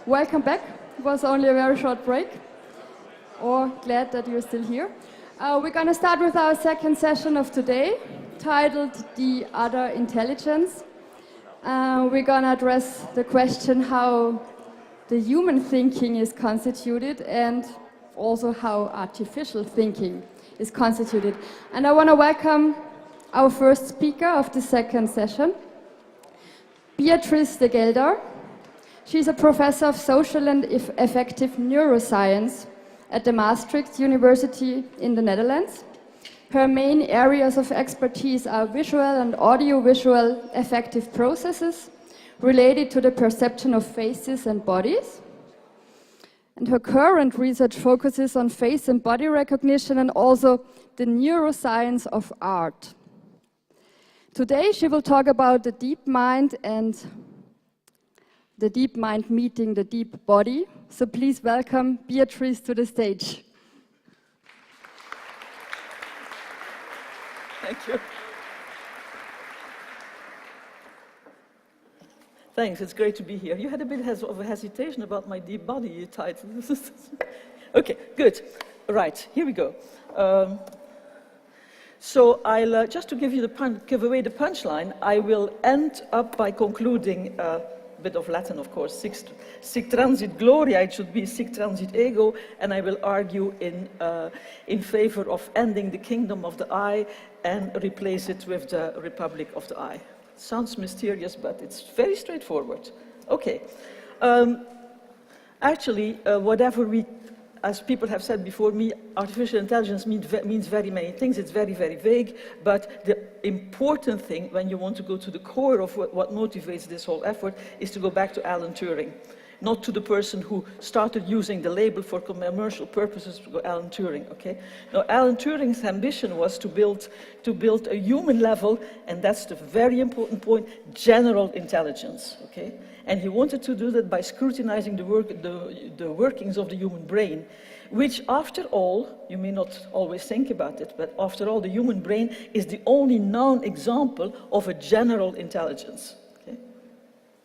Welcome back. It was only a very short break. Or glad that you're still here. We're going to start with our second session of today, titled The Other Intelligence. We're going to address the question how the human thinking is constituted and also how artificial thinking is constituted. And I want to welcome our first speaker of the second session, Beatrice de Gelder. She's a professor of social and affective neuroscience at the Maastricht University in the Netherlands. Her main areas of expertise are visual and audiovisual affective processes related to the perception of faces and bodies. And her current research focuses on face and body recognition and also the neuroscience of art. Today she will talk about the deep mind and the deep mind meeting the deep body. So please welcome Beatrice to the stage. Thank you. Thanks, it's great to be here. You had a bit of a hesitation about my deep body title. Okay, good. Right, here we go. So I'll just to give away the punchline, I will end up by concluding a bit of Latin, of course. Sic transit gloria, it should be sic transit ego, and I will argue in favor of ending the kingdom of the I and replace it with the republic of the I. Sounds mysterious, but it's very straightforward. Okay. Actually, whatever as people have said before me, artificial intelligence means very many things. It's very, very vague. But the important thing, when you want to go to the core of what motivates this whole effort, is to go back to Alan Turing. Not to the person who started using the label for commercial purposes, Alan Turing, okay? Now, Alan Turing's ambition was to build a human level, and that's the very important point, general intelligence, okay? And he wanted to do that by scrutinizing the workings of the human brain, which, after all, you may not always think about it, but after all, the human brain is the only known example of a general intelligence, okay?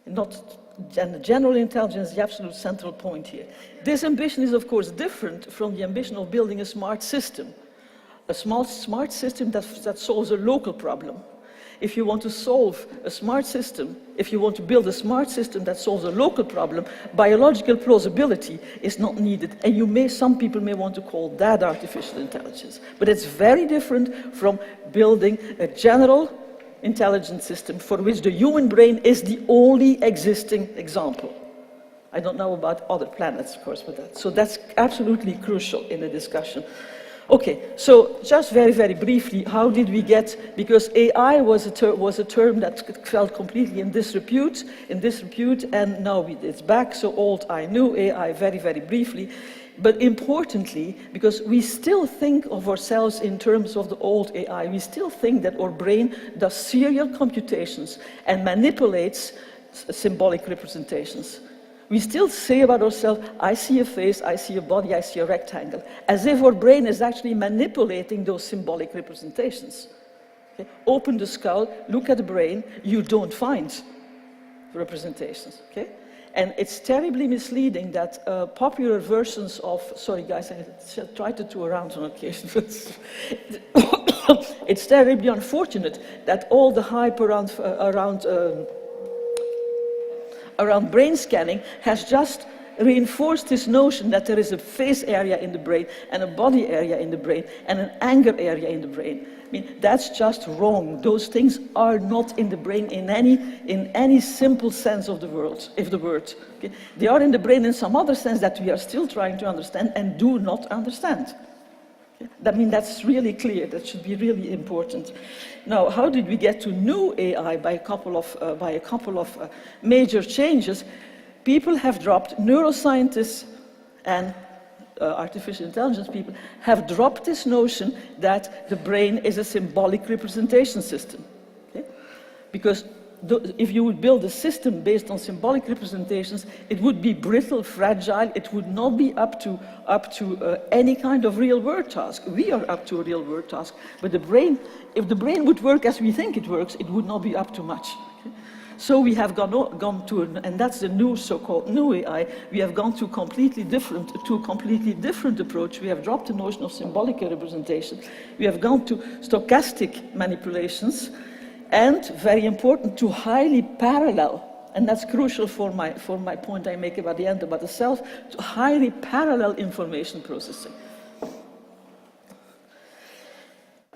And the general intelligence is the absolute central point here. This ambition is, of course, different from the ambition of building a smart system. A smart system that solves a local problem. If you want to solve a smart system, if you want to build a smart system that solves a local problem, biological plausibility is not needed. And some people may want to call that artificial intelligence. But it's very different from building a general intelligent system for which the human brain is the only existing example. I don't know about other planets, of course, but so that's absolutely crucial in the discussion. Okay, so just very, very briefly, how did we get, because AI was a term that felt completely in disrepute, and now it's back, so old I knew AI very, very briefly. But importantly, because we still think of ourselves in terms of the old AI, we still think that our brain does serial computations and manipulates symbolic representations. We still say about ourselves, I see a face, I see a body, I see a rectangle, as if our brain is actually manipulating those symbolic representations. Okay? Open the skull, look at the brain, you don't find representations. Okay? And it's terribly misleading that popular versions of, sorry guys, I tried to tour around on occasion, but it's terribly unfortunate that all the hype around brain scanning has just reinforced this notion that there is a face area in the brain and a body area in the brain and an anger area in the brain. I mean, that's just wrong. Those things are not in the brain in any simple sense of the word. Okay? They are in the brain in some other sense that we are still trying to understand and do not understand. Okay? I mean, that's really clear. That should be really important. Now, how did we get to new AI by a couple of major changes? People have dropped, neuroscientists and artificial intelligence people have dropped this notion that the brain is a symbolic representation system. Okay? Because if you would build a system based on symbolic representations, it would be brittle, fragile, it would not be up to any kind of real-world task. We are up to a real-world task, but the brain, if the brain would work as we think it works, it would not be up to much. Okay? So we have gone to, and that's the new so-called new AI, we have gone to a completely different approach. We have dropped the notion of symbolic representation. We have gone to stochastic manipulations, and, very important, to highly parallel, and that's crucial for my point I make about the end about the self, to highly parallel information processing.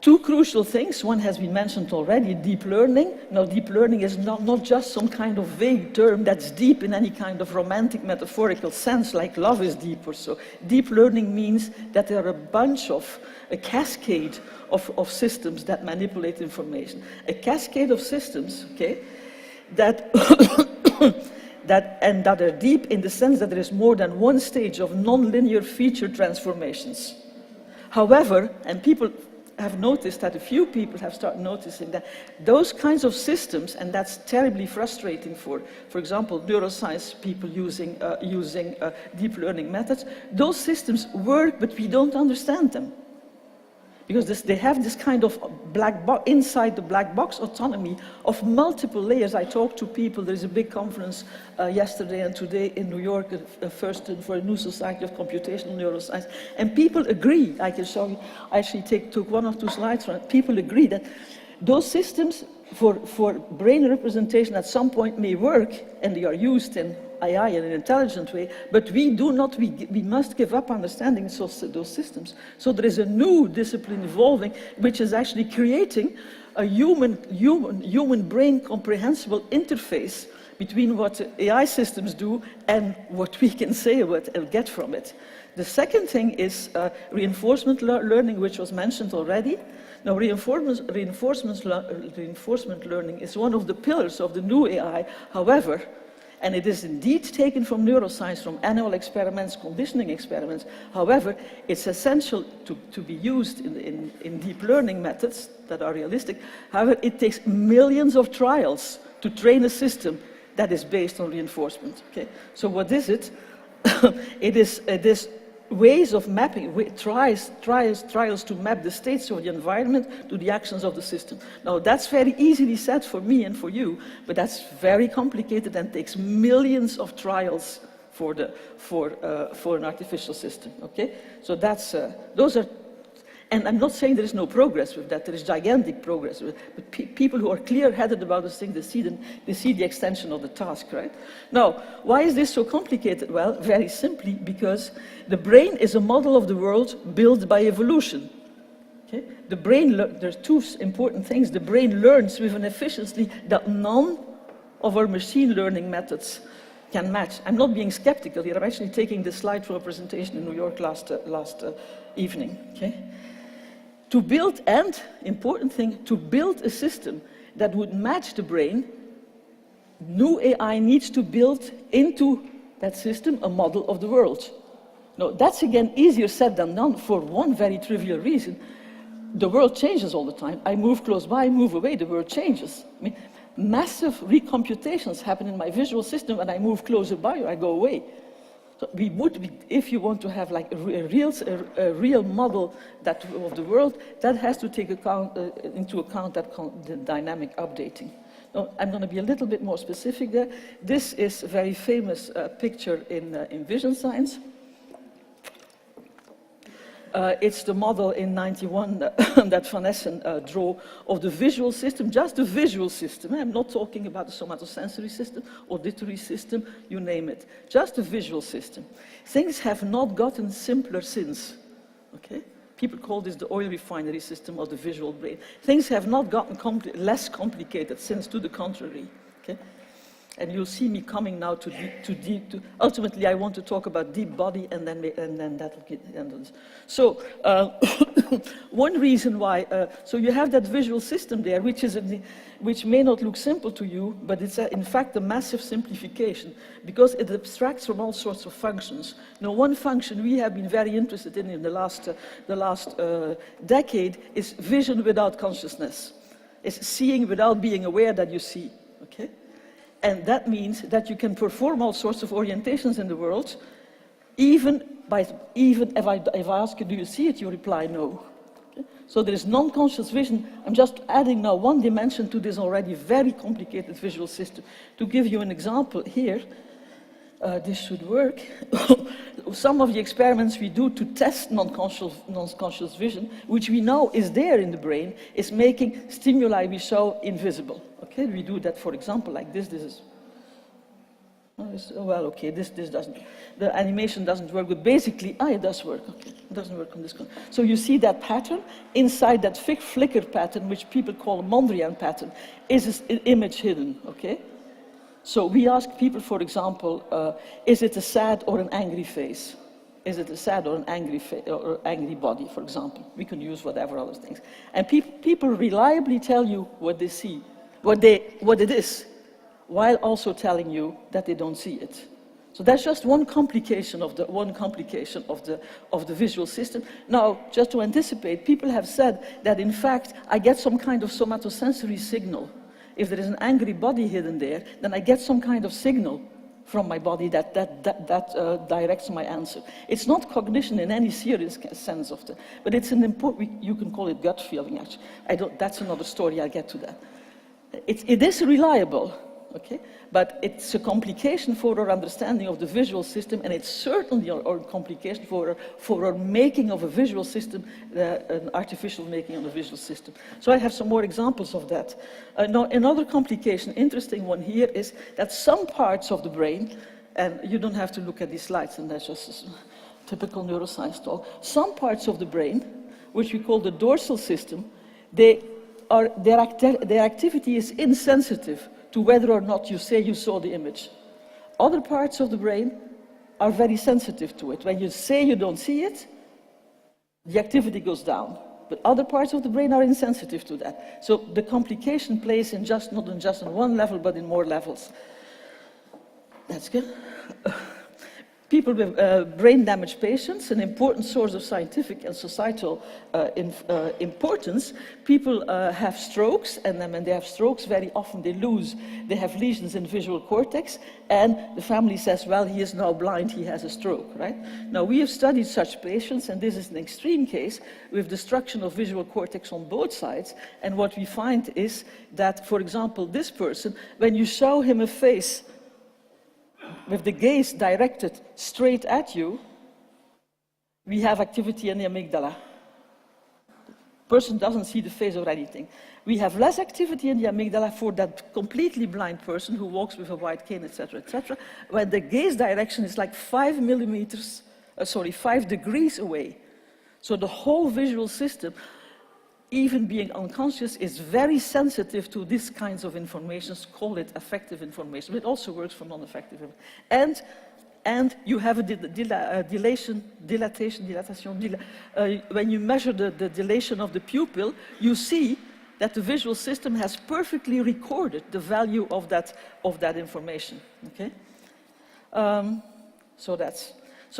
Two crucial things. One has been mentioned already, deep learning. Now, deep learning is not just some kind of vague term that's deep in any kind of romantic, metaphorical sense, like love is deep or so. Deep learning means that there are a cascade of systems that manipulate information. A cascade of systems, okay, that, that are deep in the sense that there is more than one stage of non-linear feature transformations. However, and people have noticed that a few people have started noticing that those kinds of systems, and that's terribly frustrating for example, neuroscience people using deep learning methods, those systems work, but we don't understand them. Because they have this kind of inside the black box autonomy of multiple layers. I talked to people, there's a big conference yesterday and today in New York, first for a new society of computational neuroscience, and people agree, I can show you, I actually took one or two slides from it, people agree that those systems for brain representation at some point may work, and they are used in AI in an intelligent way, but we must give up understanding those systems. So there is a new discipline evolving, which is actually creating a human brain comprehensible interface between what AI systems do and what we can say about and get from it. The second thing is reinforcement learning, which was mentioned already. Now, reinforcement learning is one of the pillars of the new AI. However, and it is indeed taken from neuroscience, from animal experiments, conditioning experiments. However, it's essential to be used in deep learning methods that are realistic. However, it takes millions of trials to train a system that is based on reinforcement. Okay? So what is it? It is ways of mapping, trials to map the states of the environment to the actions of the system. Now, that's very easily said for me and for you, but that's very complicated and takes millions of trials for an artificial system. Okay, so that's those are. And I'm not saying there is no progress with that. There is gigantic progress with it. But people who are clear-headed about this thing, they see the extension of the task, right? Now, why is this so complicated? Well, very simply because the brain is a model of the world built by evolution. Okay? The brain, there's two important things. The brain learns with an efficiency that none of our machine learning methods can match. I'm not being skeptical here. I'm actually taking this slide from a presentation in New York last evening. Okay? To build, and important thing, to build a system that would match the brain, new AI needs to build into that system a model of the world. Now, that's again easier said than done for one very trivial reason. The world changes all the time. I move close by, move away, the world changes. I mean, massive recomputations happen in my visual system when I move closer by or I go away. So if you want to have like a real model of the world, that has to take into account the dynamic updating. Now, I'm going to be a little bit more specific there. This is a very famous picture in vision science. It's the model in '91 that Van Essen drew of the visual system, just the visual system. I'm not talking about the somatosensory system, auditory system, you name it. Just the visual system. Things have not gotten simpler since. Okay? People call this the oil refinery system of the visual brain. Things have not gotten less complicated since, to the contrary. Okay? And you'll see me coming now to ultimately I want to talk about deep body and then that will get into this. So one reason why, so you have that visual system there, which may not look simple to you, but it's in fact a massive simplification because it abstracts from all sorts of functions. Now, one function we have been very interested in the last decade is vision without consciousness. It's seeing without being aware that you see. Okay. And that means that you can perform all sorts of orientations in the world, even if I ask you, do you see it, you reply no. Okay? So there is non-conscious vision. I'm just adding now one dimension to this already very complicated visual system. To give you an example here, this should work. Some of the experiments we do to test non-conscious vision, which we know is there in the brain, is making stimuli we show invisible. Okay, we do that, for example, like this. This is, well, okay, this doesn't, the animation doesn't work, but basically, it does work. Okay, it doesn't work on this one. So you see that pattern. Inside that flicker pattern, which people call a Mondrian pattern, is an image hidden, okay? So we ask people, for example, is it a sad or an angry face? Is it a sad or an angry body, for example? We can use whatever other things. And people reliably tell you what they see, what it is, while also telling you that they don't see it. So that's just one complication of the visual system. Now, just to anticipate, people have said that in fact I get some kind of somatosensory signal. If there is an angry body hidden there, then I get some kind of signal from my body that directs my answer. It's not cognition in any serious sense of the, but it's an important, you can call it gut feeling actually. That's another story, I'll get to that. It is reliable, okay? But it's a complication for our understanding of the visual system, and it's certainly a complication for our making of a visual system, an artificial making of a visual system. So I have some more examples of that. Now, another complication, interesting one here, is that some parts of the brain, and you don't have to look at these slides, and that's just a typical neuroscience talk, some parts of the brain, which we call the dorsal system, their activity is insensitive to whether or not you say you saw the image. Other parts of the brain are very sensitive to it. When you say you don't see it, the activity goes down. But other parts of the brain are insensitive to that. So the complication plays in not just on one level, but in more levels. That's good. People with brain damaged patients, an important source of scientific and societal importance. People have strokes, and then when they have strokes, very often they have lesions in visual cortex, and the family says, well, he is now blind, he has a stroke, right? Now, we have studied such patients, and this is an extreme case with destruction of visual cortex on both sides, and what we find is that, for example, this person, when you show him a face with the gaze directed straight at you, we have activity in the amygdala. The person doesn't see the face or anything. We have less activity in the amygdala for that completely blind person who walks with a white cane, etc., etc., when the gaze direction is like 5 degrees away. So the whole visual system, even being unconscious, is very sensitive to these kinds of information. Call it affective information, but it also works for non-affective information. And you have a dilatation. When you measure the dilation of the pupil, you see that the visual system has perfectly recorded the value of that information. Okay, so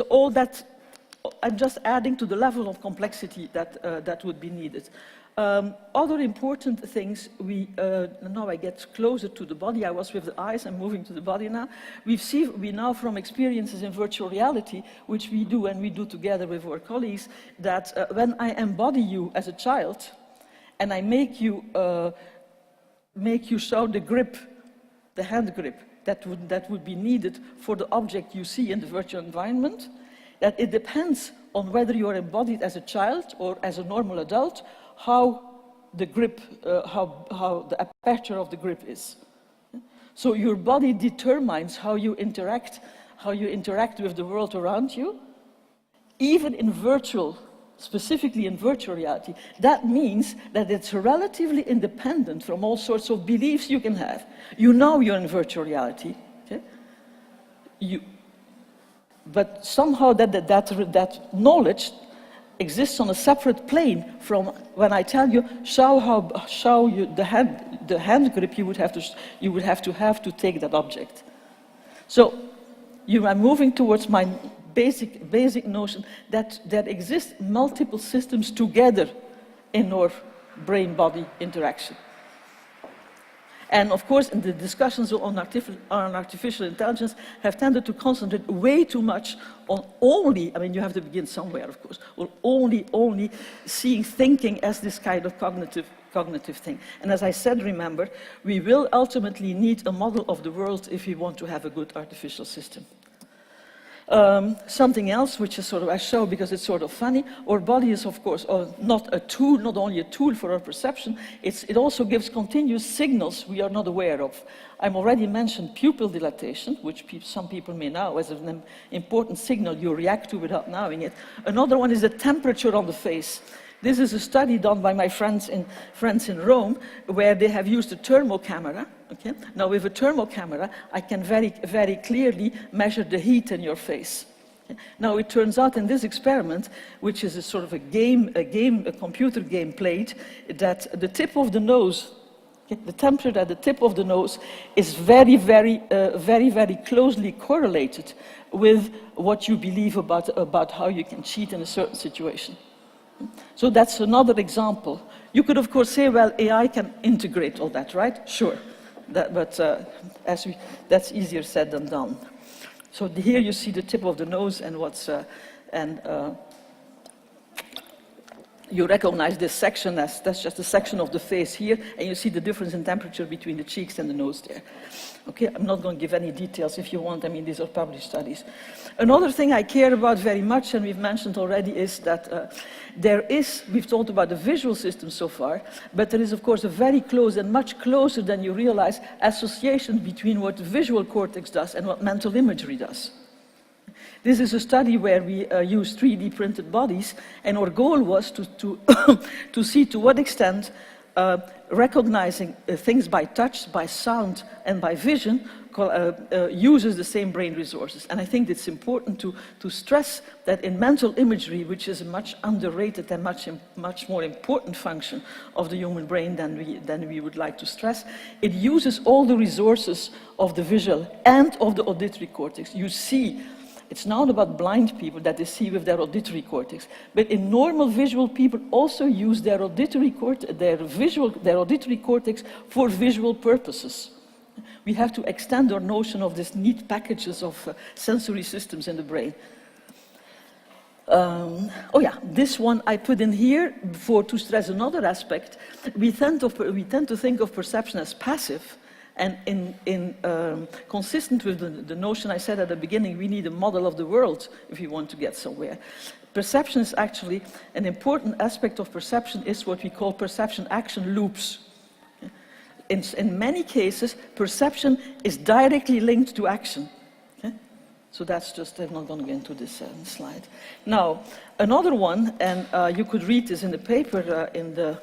all that. I'm just adding to the level of complexity that would be needed. Other important things, now I get closer to the body. I was with the eyes, I'm moving to the body now. We now from experiences in virtual reality, which we do together with our colleagues, that when I embody you as a child, and I make you show the grip, the hand grip, that would be needed for the object you see in the virtual environment, that it depends on whether you are embodied as a child or as a normal adult, how the grip, how the aperture of the grip is. So your body determines how you interact with the world around you, even in virtual, specifically in virtual reality. That means that it's relatively independent from all sorts of beliefs you can have. You know you're in virtual reality, okay? But somehow that knowledge exists on a separate plane from when I tell you show you the hand grip you would have to take that object. So you are moving towards my basic notion that there exist multiple systems together in our brain-body interaction. And of course, the discussions on artificial intelligence have tended to concentrate way too much on only, I mean, you have to begin somewhere, of course, or only seeing thinking as this kind of cognitive thing. And as I said, remember, we will ultimately need a model of the world if we want to have a good artificial system. Something else, which is sort of, I show because it's sort of funny, our body is, of course, not a tool, not only a tool for our perception, it also gives continuous signals we are not aware of. I've already mentioned pupil dilatation, which some people may know as an important signal you react to without knowing it. Another one is the temperature on the face. This is a study done by my friends in Rome, where they have used a thermal camera. Okay? Now, with a thermal camera, I can very, very clearly measure the heat in your face. Okay? Now, it turns out in this experiment, which is a sort of a computer game played, that the tip of the nose, okay, the temperature at the tip of the nose is very, very closely correlated with what you believe about how you can cheat in a certain situation. So that's another example. You could, of course, say, well, AI can integrate all that, right? Sure. But that's easier said than done. So here you see the tip of the nose and you recognize this section as that's just a section of the face here, and you see the difference in temperature between the cheeks and the nose there. Okay, I'm not going to give any details if you want. I mean, these are published studies. Another thing I care about very much, and we've mentioned already, is that we've talked about the visual system so far, but there is, of course, a very close and much closer than you realize association between what the visual cortex does and what mental imagery does. This is a study where we use 3D printed bodies, and our goal was to see to what extent recognizing things by touch, by sound, and by vision uses the same brain resources. And I think it's important to stress that in mental imagery, which is a much underrated and much more important function of the human brain than we would like to stress, it uses all the resources of the visual and of the auditory cortex. You see, it's not about blind people that they see with their auditory cortex, but in normal visual people also use their auditory cortex for visual purposes. We have to extend our notion of these neat packages of sensory systems in the brain. This one I put in here to stress another aspect. We tend to think of perception as passive. And consistent with the notion I said at the beginning, we need a model of the world if we want to get somewhere. Perception is actually, an important aspect of perception is what we call perception-action loops. In many cases, perception is directly linked to action. Okay? So that's just, I'm not going to get into this slide. Now, another one, and you could read this in the paper, in the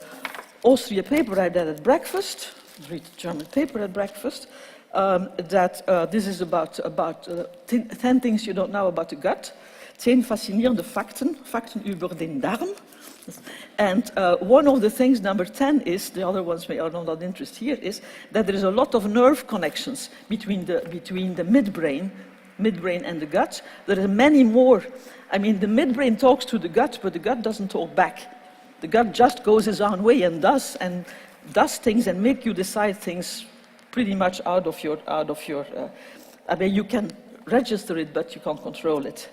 Austria paper I did at breakfast, read the German paper at breakfast, this is about 10 things you don't know about the gut. 10 faszinierende Fakten über den Darm. And one of the things, number 10, is, the other ones may not have interest here, is that there is a lot of nerve connections between the midbrain and the gut. There are many more. I mean, the midbrain talks to the gut, but the gut doesn't talk back. The gut just goes its own way and does things and make you decide things pretty much out of your I mean, you can register it, but you can't control it.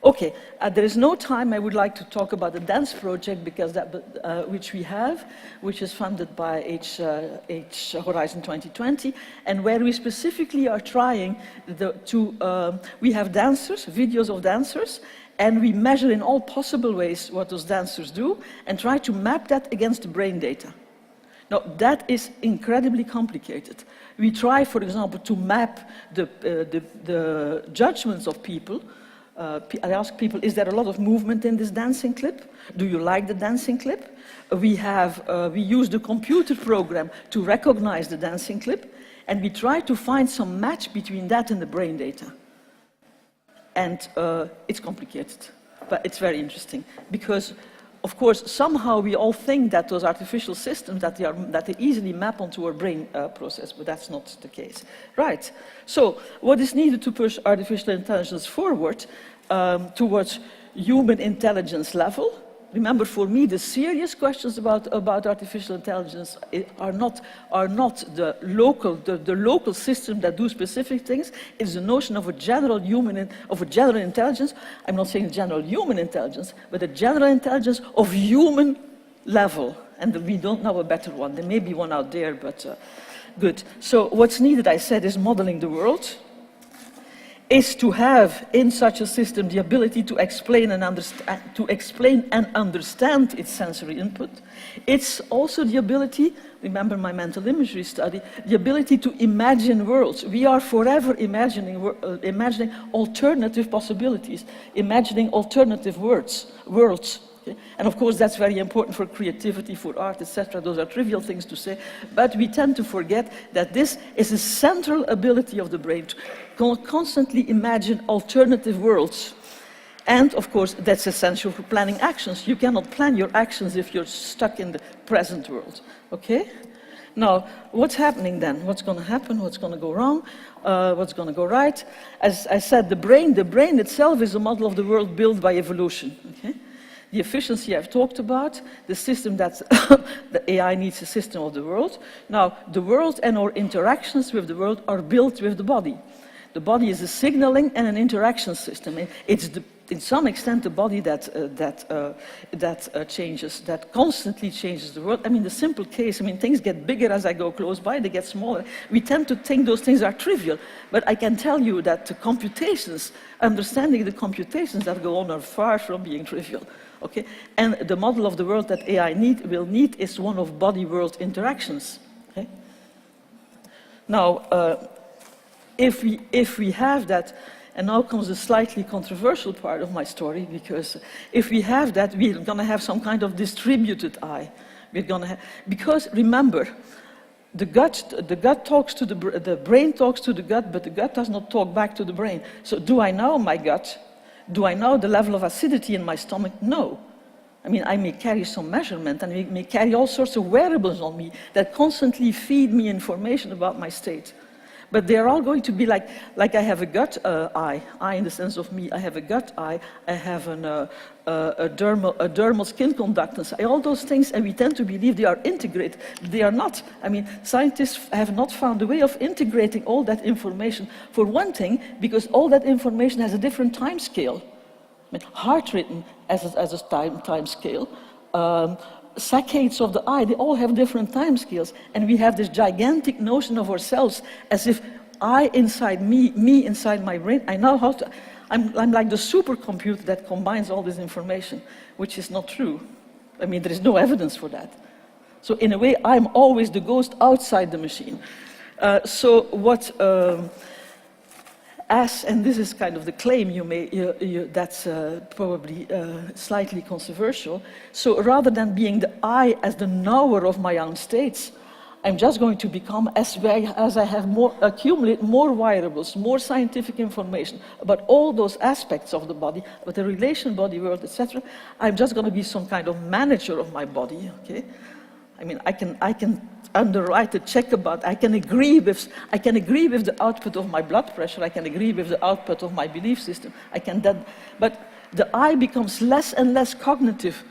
Okay, there is no time. I would like to talk about the dance project, because which is funded by Horizon 2020, and where we specifically are trying we have dancers, videos of dancers, and we measure in all possible ways what those dancers do, and try to map that against the brain data. Now, that is incredibly complicated. We try, for example, to map the judgments of people. I ask people, is there a lot of movement in this dancing clip? Do you like the dancing clip? We use the computer program to recognize the dancing clip, and we try to find some match between that and the brain data. And it's complicated, but it's very interesting, because, of course, somehow we all think that those artificial systems, that they easily map onto our brain process, but that's not the case. Right, so what is needed to push artificial intelligence forward towards human intelligence level? remember, for me, the serious questions about artificial intelligence are not the local system that do specific things. It's the notion of a general general intelligence. I'm not saying general human intelligence, but a general intelligence of human level. And we don't know a better one. There may be one out there, but good. So what's needed, I said, is modeling the world. Is to have in such a system the ability to explain and understand its sensory input. It's also the ability, remember my mental imagery study, the ability to imagine worlds. We are forever imagining alternative possibilities, imagining alternative worlds. Okay? And of course that's very important for creativity, for art, etc. Those are trivial things to say, but we tend to forget that this is a central ability of the brain to constantly imagine alternative worlds. And of course that's essential for planning actions. You cannot plan your actions if you're stuck in the present world. Okay? Now, what's happening then? What's going to happen? What's going to go wrong? What's going to go right? As I said, the brain itself is a model of the world built by evolution. Okay? The efficiency I've talked about, the system that the AI needs a system of the world. Now, the world and our interactions with the world are built with the body. The body is a signaling and an interaction system. It's in some extent the body that changes, that constantly changes the world. I mean, the simple case, I mean, things get bigger as I go close by, they get smaller. We tend to think those things are trivial, but I can tell you that the computations, understanding the computations that go on are far from being trivial. Okay? And the model of the world that AI will need is one of body-world interactions. Okay? Now, if we have that, and now comes the slightly controversial part of my story, because if we have that, we're going to have some kind of distributed I. Because remember, the gut talks to the brain talks to the gut, but the gut does not talk back to the brain. So do I know my gut? Do I know the level of acidity in my stomach? No. I mean, I may carry some measurement, and I may carry all sorts of wearables on me that constantly feed me information about my state. But they're all going to be like I have a gut eye in the sense of me, I have a gut eye, I have a dermal skin conductance, all those things, and we tend to believe they are integrated. They are not. I mean, scientists have not found a way of integrating all that information. For one thing, because all that information has a different time scale. I mean, heart rhythm as a time scale. Saccades of the eye, they all have different time scales, and we have this gigantic notion of ourselves as if I inside me inside my brain, I know how to, I'm like the supercomputer that combines all this information, which is not true. I mean, there is no evidence for that. So in a way, I'm always the ghost outside the machine. And this is kind of the claim that's probably slightly controversial. So rather than being the I as the knower of my own states, I'm just going to become, as I have accumulate more wearables, more scientific information about all those aspects of the body, about the relation, body, world, etc. I'm just going to be some kind of manager of my body. Okay, I mean, I can underwrite a check about. I can agree with the output of my blood pressure. I can agree with the output of my belief system. But the I becomes less and less cognitive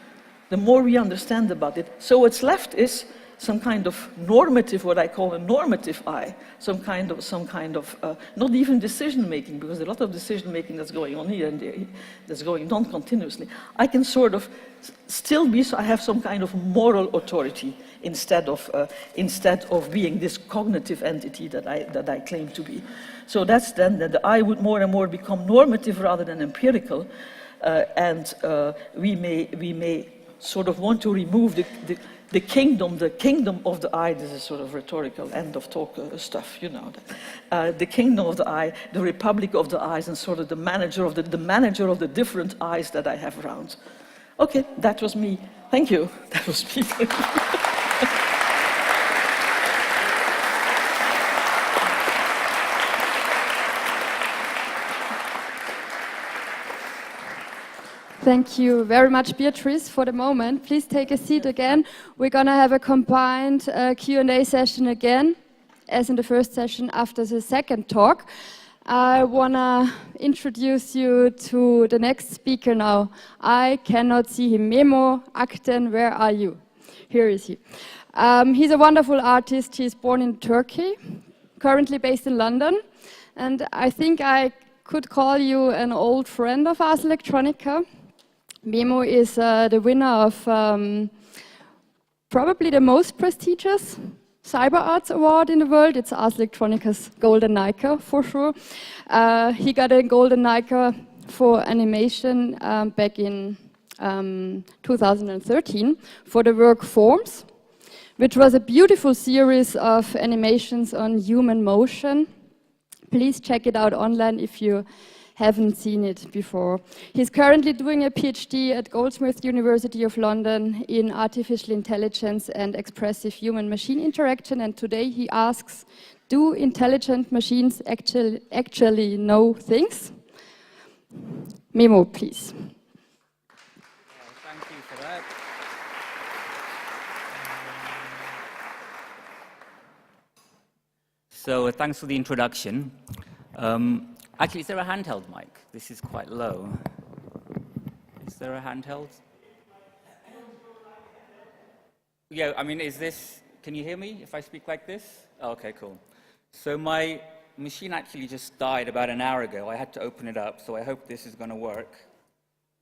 the more we understand about it. So what's left is some kind of normative, what I call a normative I, some kind of not even decision making, because there's a lot of decision making that's going on here and there, that's going on continuously. I can sort of still be, so I have some kind of moral authority instead of being this cognitive entity that I claim to be. So that's then that the I would more and more become normative rather than empirical, and we may sort of want to remove the kingdom of the I. This is sort of rhetorical end of talk stuff, you know. The kingdom of the I, the republic of the I's, and sort of the manager of the different I's that I have around. Okay, that was me. Thank you. That was me. Thank you very much, Beatrice, for the moment. Please take a seat again. We're going to have a combined Q&A session again, as in the first session after the second talk. I wanna introduce you to the next speaker now. I cannot see him. Memo, Akten, where are you? Here is he. He's a wonderful artist. He's born in Turkey, currently based in London. And I think I could call you an old friend of Ars Electronica. Memo is the winner of probably the most prestigious Cyber Arts Award in the world. It's Ars Electronica's Golden Nika, for sure. He got a Golden Nika for animation back in 2013 for the work Forms, which was a beautiful series of animations on human motion. Please check it out online if you haven't seen it before. He's currently doing a PhD at Goldsmiths University of London in artificial intelligence and expressive human-machine interaction, and today he asks, do intelligent machines actually know things? Memo, please. Thank you for that. So thanks for the introduction. Actually, is there a handheld mic? This is quite low. Is there a handheld? Yeah, I mean, is this, can you hear me if I speak like this? Oh, okay, cool. So my machine actually just died about an hour ago. I had to open it up, so I hope this is going to work.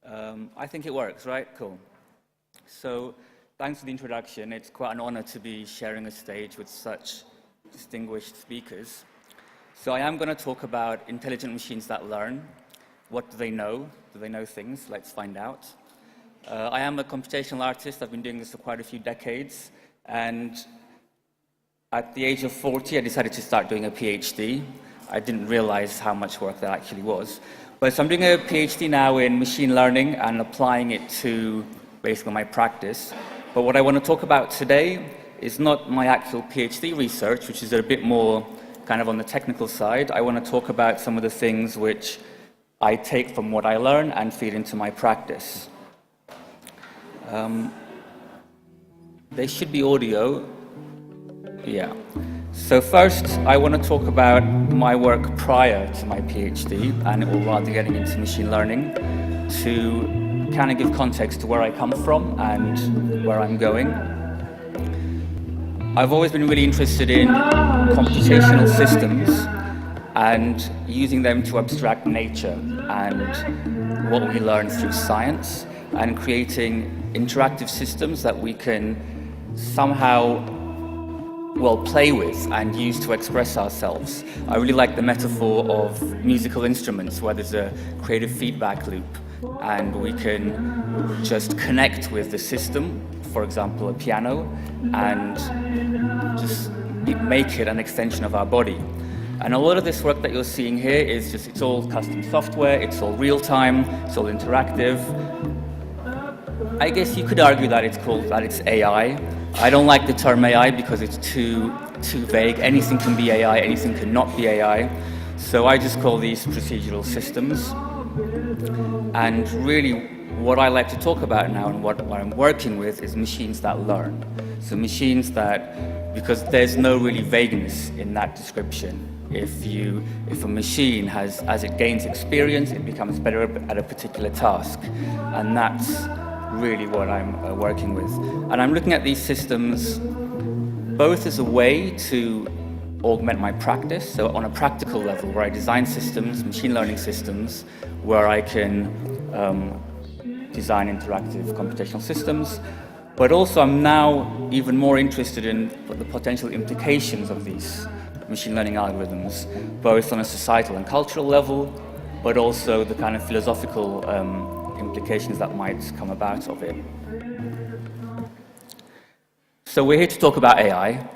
I think it works, right? Cool. So thanks for the introduction. It's quite an honor to be sharing a stage with such distinguished speakers. So I am going to talk about intelligent machines that learn. What do they know? Do they know things? Let's find out. I am a computational artist. I've been doing this for quite a few decades. And at the age of 40, I decided to start doing a PhD. I didn't realize how much work that actually was. But so I'm doing a PhD now in machine learning and applying it to basically my practice. But what I want to talk about today is not my actual PhD research, which is a bit more kind of on the technical side. I want to talk about some of the things which I take from what I learn and feed into my practice. There should be audio. Yeah. So first, I want to talk about my work prior to my PhD, and or rather getting into machine learning, to kind of give context to where I come from and where I'm going. I've always been really interested in computational systems and using them to abstract nature and what we learn through science, and creating interactive systems that we can somehow, well, play with and use to express ourselves. I really like the metaphor of musical instruments where there's a creative feedback loop and we can just connect with the system, for example, a piano, and just make it an extension of our body. And a lot of this work that you're seeing here is just, it's all custom software, it's all real time, it's all interactive. I guess you could argue that it's AI. I don't like the term AI because it's too vague. Anything can be AI, anything cannot be AI. So I just call these procedural systems. And really, what I like to talk about now and what I'm working with is machines that learn. So machines that, because there's no really vagueness in that description. If a machine as it gains experience, it becomes better at a particular task. And that's really what I'm working with. And I'm looking at these systems both as a way to augment my practice, so on a practical level, where I design systems, machine learning systems, where I can design interactive computational systems, but also I'm now even more interested in the potential implications of these machine learning algorithms, both on a societal and cultural level, but also the kind of philosophical implications that might come about of it. So we're here to talk about AI.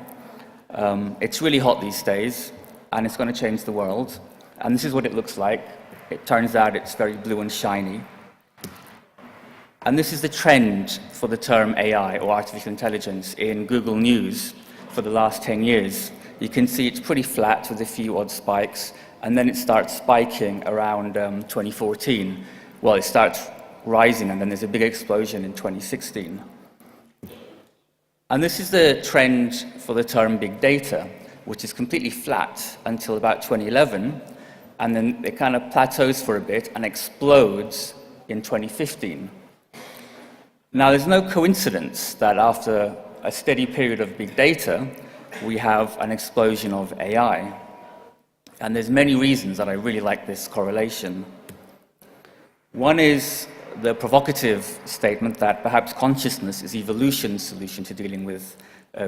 It's really hot these days, and it's going to change the world. And this is what it looks like. It turns out it's very blue and shiny. And this is the trend for the term AI, or artificial intelligence, in Google News for the last 10 years. You can see it's pretty flat with a few odd spikes, and then it starts spiking around 2014. Well, it starts rising, and then there's a big explosion in 2016. And this is the trend for the term big data, which is completely flat until about 2011, and then it kind of plateaus for a bit and explodes in 2015. Now, there's no coincidence that after a steady period of big data, we have an explosion of AI. And there's many reasons that I really like this correlation. One is the provocative statement that perhaps consciousness is evolution's solution to dealing with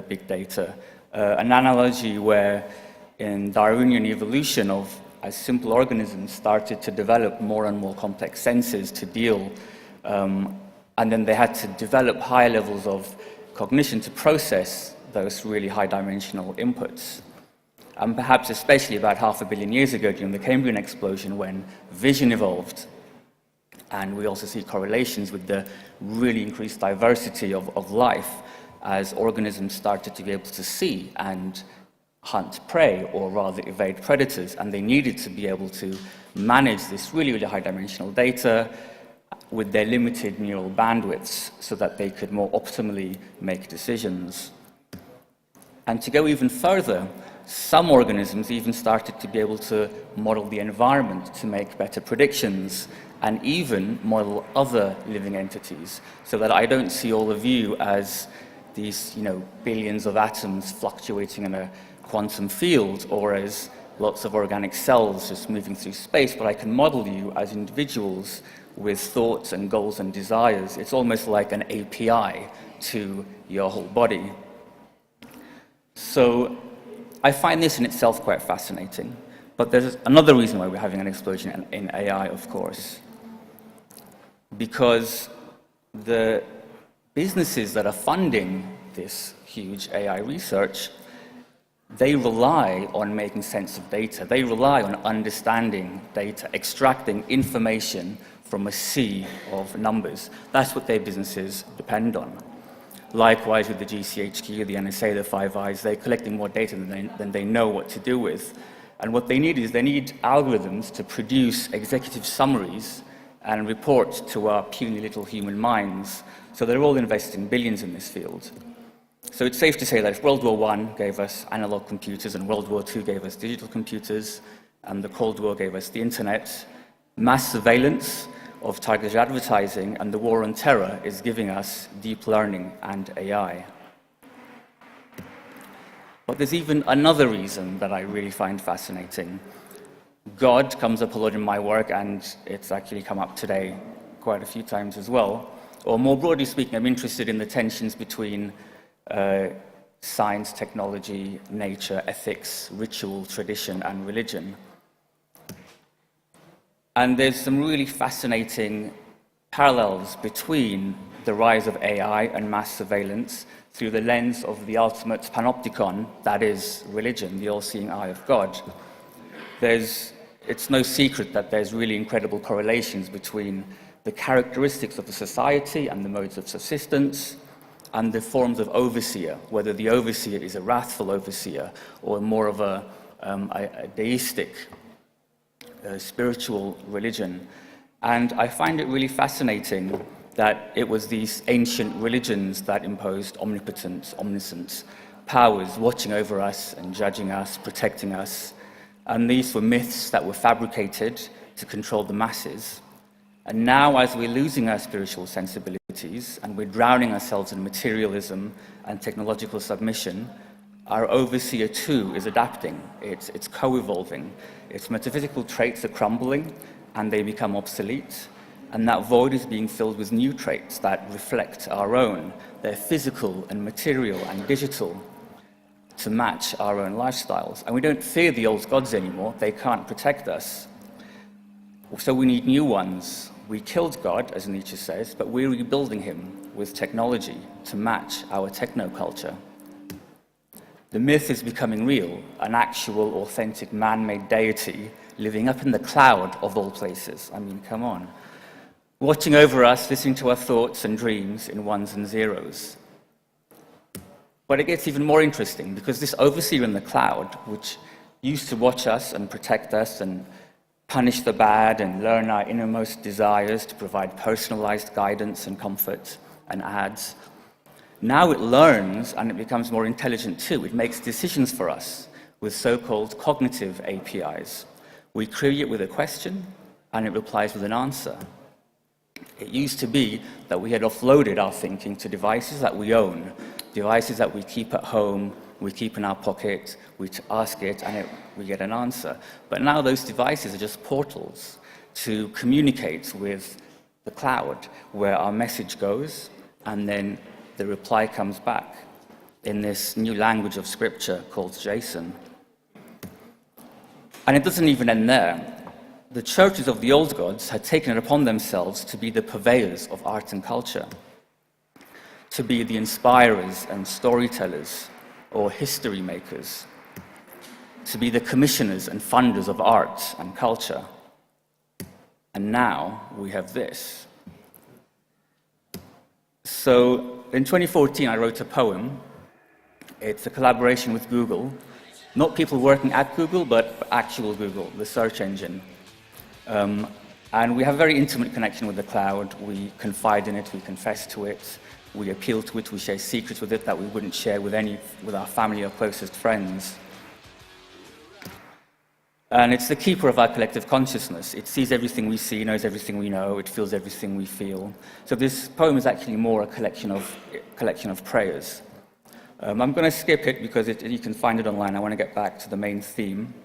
big data. An analogy where in Darwinian evolution as simple organisms started to develop more and more complex senses to deal, and then they had to develop higher levels of cognition to process those really high-dimensional inputs. And perhaps especially about 500 million years ago during the Cambrian explosion when vision evolved. And we also see correlations with the really increased diversity of life as organisms started to be able to see and hunt prey, or rather evade predators, and they needed to be able to manage this really, really high-dimensional data with their limited neural bandwidths so that they could more optimally make decisions. And to go even further, some organisms even started to be able to model the environment to make better predictions and even model other living entities, so that I don't see all of you as these, billions of atoms fluctuating in a quantum field or as lots of organic cells just moving through space, but I can model you as individuals with thoughts and goals and desires. It's almost like an API to your whole body. So I find this in itself quite fascinating. But there's another reason why we're having an explosion in AI, of course. Because the businesses that are funding this huge AI research, they rely on making sense of data. They rely on understanding data, extracting information from a sea of numbers. That's what their businesses depend on. Likewise with the GCHQ, the NSA, the Five Eyes, they're collecting more data than they know what to do with. And what they need is they need algorithms to produce executive summaries and report to our puny little human minds. So they're all investing billions in this field. So it's safe to say that if World War I gave us analog computers and World War II gave us digital computers and the Cold War gave us the internet, mass surveillance of targeted advertising and the war on terror is giving us deep learning and AI. But there's even another reason that I really find fascinating. God comes up a lot in my work, and it's actually come up today quite a few times as well. Or more broadly speaking, I'm interested in the tensions between science, technology, nature, ethics, ritual, tradition, and religion. And there's some really fascinating parallels between the rise of AI and mass surveillance through the lens of the ultimate panopticon, that is religion, the all-seeing eye of God. It's no secret that there's really incredible correlations between the characteristics of a society and the modes of subsistence and the forms of overseer, whether the overseer is a wrathful overseer or more of a deistic, spiritual religion. And I find it really fascinating that it was these ancient religions that imposed omnipotence, omniscience, powers watching over us and judging us, protecting us. And these were myths that were fabricated to control the masses. And now, as we're losing our spiritual sensibilities and we're drowning ourselves in materialism and technological submission, our overseer too is adapting. It's co-evolving. Its metaphysical traits are crumbling and they become obsolete. And that void is being filled with new traits that reflect our own. They're physical and material and digital to match our own lifestyles. And we don't fear the old gods anymore. They can't protect us. So we need new ones. We killed God, as Nietzsche says, but we're rebuilding him with technology to match our techno-culture. The myth is becoming real, an actual, authentic, man-made deity living up in the cloud of all places. I mean, come on. Watching over us, listening to our thoughts and dreams in ones and zeros. But it gets even more interesting, because this overseer in the cloud, which used to watch us and protect us and punish the bad and learn our innermost desires to provide personalized guidance and comfort and ads, now it learns and it becomes more intelligent too. It makes decisions for us with so-called cognitive APIs, We query it with a question, and it replies with an answer. It used to be that we had offloaded our thinking to devices that we own, devices that we keep at home, we keep in our pocket, we ask it, and we get an answer. But now those devices are just portals to communicate with the cloud, where our message goes, and then the reply comes back in this new language of scripture called JSON. And it doesn't even end there. The churches of the old gods had taken it upon themselves to be the purveyors of art and culture, to be the inspirers and storytellers or history makers, to be the commissioners and funders of art and culture. And now we have this. So in 2014, I wrote a poem. It's a collaboration with Google. Not people working at Google, but actual Google, the search engine. And we have a very intimate connection with the cloud. We confide in it, we confess to it, we appeal to it, we share secrets with it that we wouldn't share with our family or closest friends. And it's the keeper of our collective consciousness. It sees everything we see, knows everything we know, it feels everything we feel. So this poem is actually more a collection of prayers. I'm going to skip it because you can find it online. I want to get back to the main theme,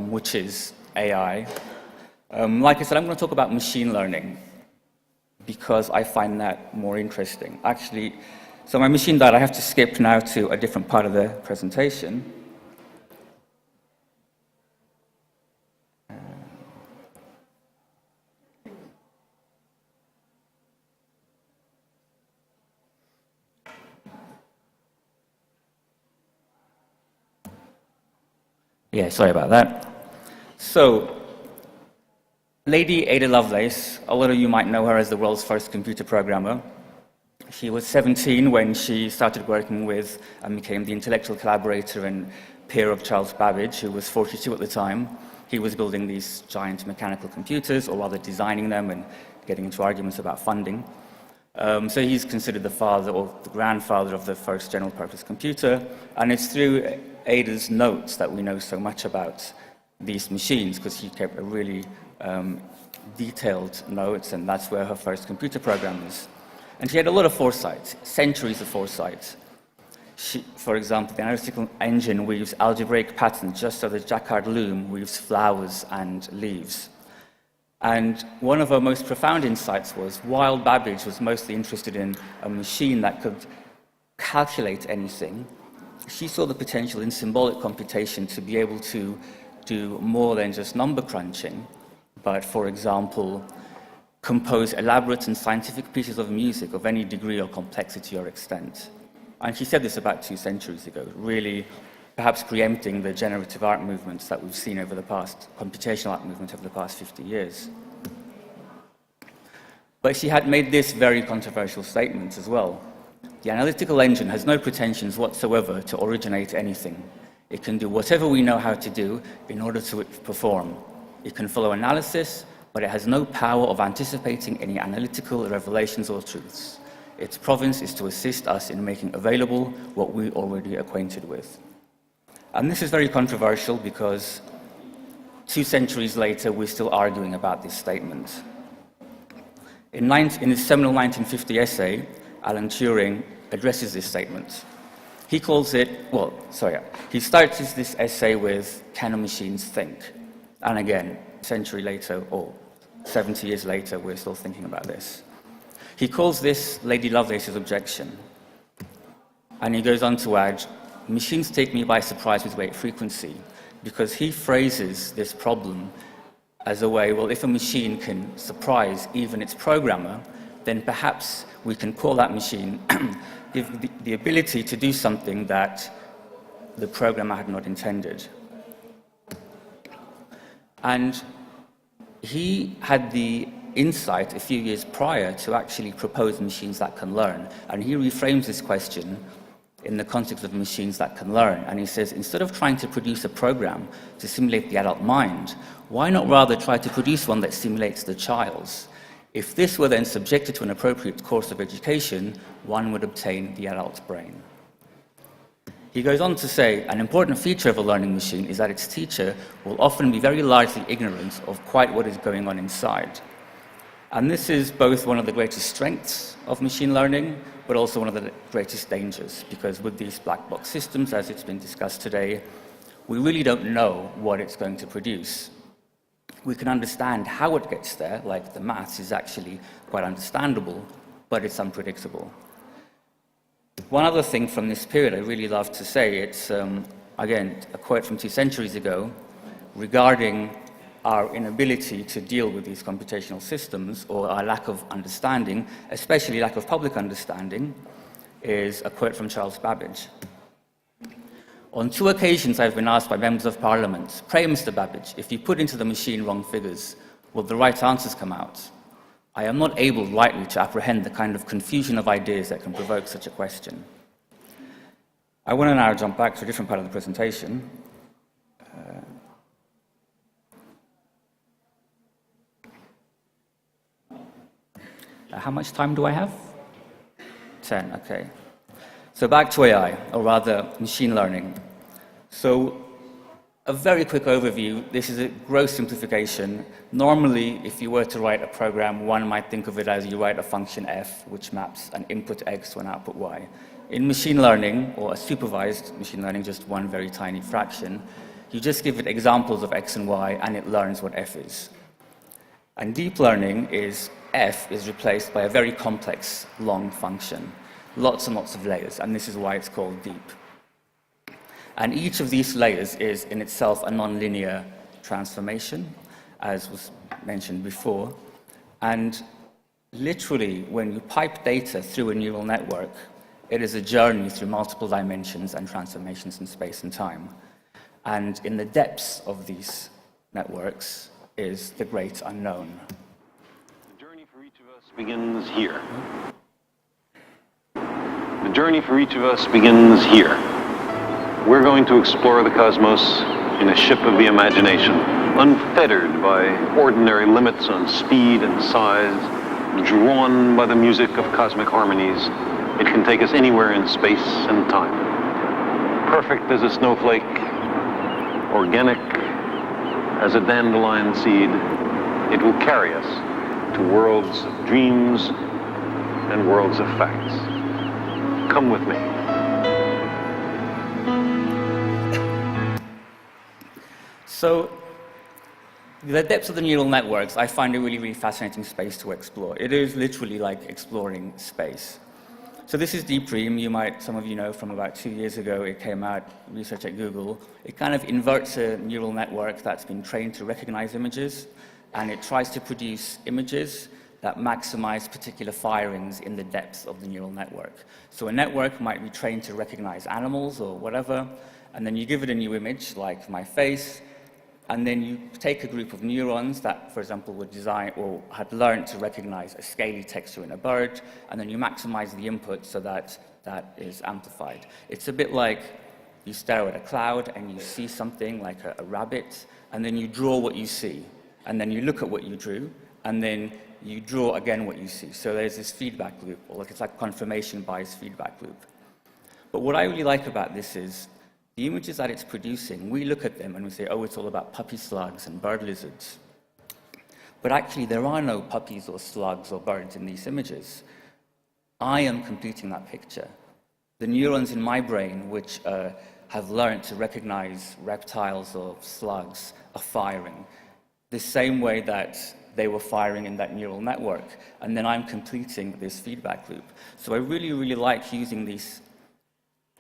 which is AI. Like I said, I'm going to talk about machine learning because I find that more interesting. Actually, so my machine died. I have to skip now to a different part of the presentation. Yeah, sorry about that. So, Lady Ada Lovelace, a lot of you might know her as the world's first computer programmer. She was 17 when she started working with and became the intellectual collaborator and peer of Charles Babbage, who was 42 at the time. He was building these giant mechanical computers, or rather designing them and getting into arguments about funding. So he's considered the father or the grandfather of the first general-purpose computer, and it's through Ada's notes that we know so much about these machines, because she kept a really detailed notes, and that's where her first computer program is. And she had a lot of foresight, centuries of foresight. For example, the analytical engine weaves algebraic patterns just so the jacquard loom weaves flowers and leaves. And one of her most profound insights was, while Babbage was mostly interested in a machine that could calculate anything, she saw the potential in symbolic computation to be able to do more than just number crunching, but, for example, compose elaborate and scientific pieces of music of any degree or complexity or extent. And she said this about 2 centuries ago, really perhaps preempting the generative art movements that we've seen over the past, computational art movement over the past 50 years. But she had made this very controversial statement as well. The analytical engine has no pretensions whatsoever to originate anything. It can do whatever we know how to do in order to perform. It can follow analysis, but it has no power of anticipating any analytical revelations or truths. Its province is to assist us in making available what we're already acquainted with. And this is very controversial because 2 centuries later, we're still arguing about this statement. In his seminal 1950 essay, Alan Turing addresses this statement. He calls it, he starts this essay with, "Can machines think?" And again, a century later, or 70 years later, we're still thinking about this. He calls this Lady Lovelace's objection. And he goes on to add, "Machines take me by surprise with great frequency," because he phrases this problem as a way, well, if a machine can surprise even its programmer, then perhaps we can call that machine, give the ability to do something that the programmer had not intended. And he had the insight a few years prior to actually propose machines that can learn. And he reframes this question in the context of machines that can learn. And he says, instead of trying to produce a program to simulate the adult mind, why not rather try to produce one that simulates the child's? If this were then subjected to an appropriate course of education, one would obtain the adult brain. He goes on to say, an important feature of a learning machine is that its teacher will often be very largely ignorant of quite what is going on inside. And this is both one of the greatest strengths of machine learning, but also one of the greatest dangers, because with these black box systems, as it's been discussed today, we really don't know what it's going to produce. We can understand how it gets there, like the maths is actually quite understandable, but it's unpredictable. One other thing from this period I really love to say, it's, again, a quote from 2 centuries ago regarding our inability to deal with these computational systems, or our lack of understanding, especially lack of public understanding, is a quote from Charles Babbage. On 2 occasions I've been asked by members of parliament, "Pray, Mr. Babbage, if you put into the machine wrong figures, will the right answers come out? I am not able rightly to apprehend the kind of confusion of ideas that can provoke such a question." I want to now jump back to a different part of the presentation. How much time do I have? 10, okay. So back to AI, or rather machine learning. So a very quick overview. This is a gross simplification. Normally, if you were to write a program, one might think of it as you write a function f, which maps an input x to an output y. In machine learning, or a supervised machine learning, just one very tiny fraction, you just give it examples of x and y, and it learns what f is. And deep learning is f is replaced by a very complex, long function. Lots and lots of layers, and this is why it's called deep. And each of these layers is in itself a nonlinear transformation, as was mentioned before. And literally, when you pipe data through a neural network, it is a journey through multiple dimensions and transformations in space and time. And in the depths of these networks is the great unknown. The journey for each of us begins here. The journey for each of us begins here. We're going to explore the cosmos in a ship of the imagination, unfettered by ordinary limits on speed and size, drawn by the music of cosmic harmonies. It can take us anywhere in space and time. Perfect as a snowflake, organic as a dandelion seed, it will carry us to worlds of dreams and worlds of facts. Come with me. So, the depths of the neural networks, I find a really, really fascinating space to explore. It is literally like exploring space. So this is Deep Dream. You might, some of you know, from about 2 years ago, it came out, research at Google. It kind of inverts a neural network that's been trained to recognize images, and it tries to produce images that maximize particular firings in the depths of the neural network. So a network might be trained to recognize animals or whatever, and then you give it a new image, like my face, and then you take a group of neurons that, for example, were designed or had learned to recognize a scaly texture in a bird, and then you maximize the input so that that is amplified. It's a bit like you stare at a cloud and you see something like a rabbit, and then you draw what you see, and then you look at what you drew, and then you draw again what you see. So there's this feedback loop, or like it's like confirmation bias feedback loop. But what I really like about this is the images that it's producing, we look at them and we say, oh, it's all about puppy slugs and bird lizards. But actually, there are no puppies or slugs or birds in these images. I am completing that picture. The neurons in my brain, which have learned to recognize reptiles or slugs, are firing the same way that they were firing in that neural network. And then I'm completing this feedback loop. So I really, really like using these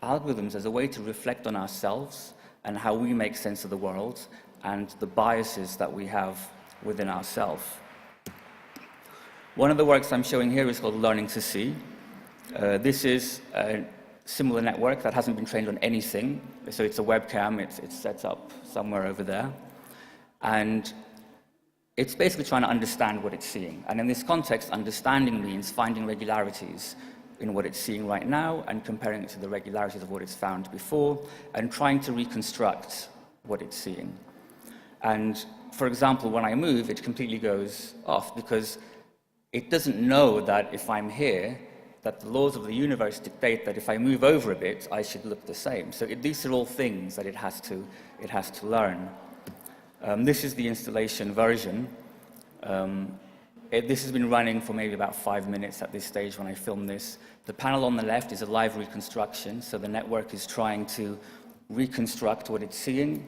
algorithms as a way to reflect on ourselves and how we make sense of the world and the biases that we have within ourselves. One of the works I'm showing here is called Learning to See. This is a similar network that hasn't been trained on anything. So it's a webcam, it's set up somewhere over there. And it's basically trying to understand what it's seeing. And in this context, understanding means finding regularities in what it's seeing right now and comparing it to the regularities of what it's found before and trying to reconstruct what it's seeing. And for example, when I move, it completely goes off because it doesn't know that if I'm here, that the laws of the universe dictate that if I move over a bit, I should look the same. So these are all things that it has to learn. This is the installation version. This has been running for maybe about 5 minutes at this stage when I filmed this. The panel on the left is a live reconstruction, so the network is trying to reconstruct what it's seeing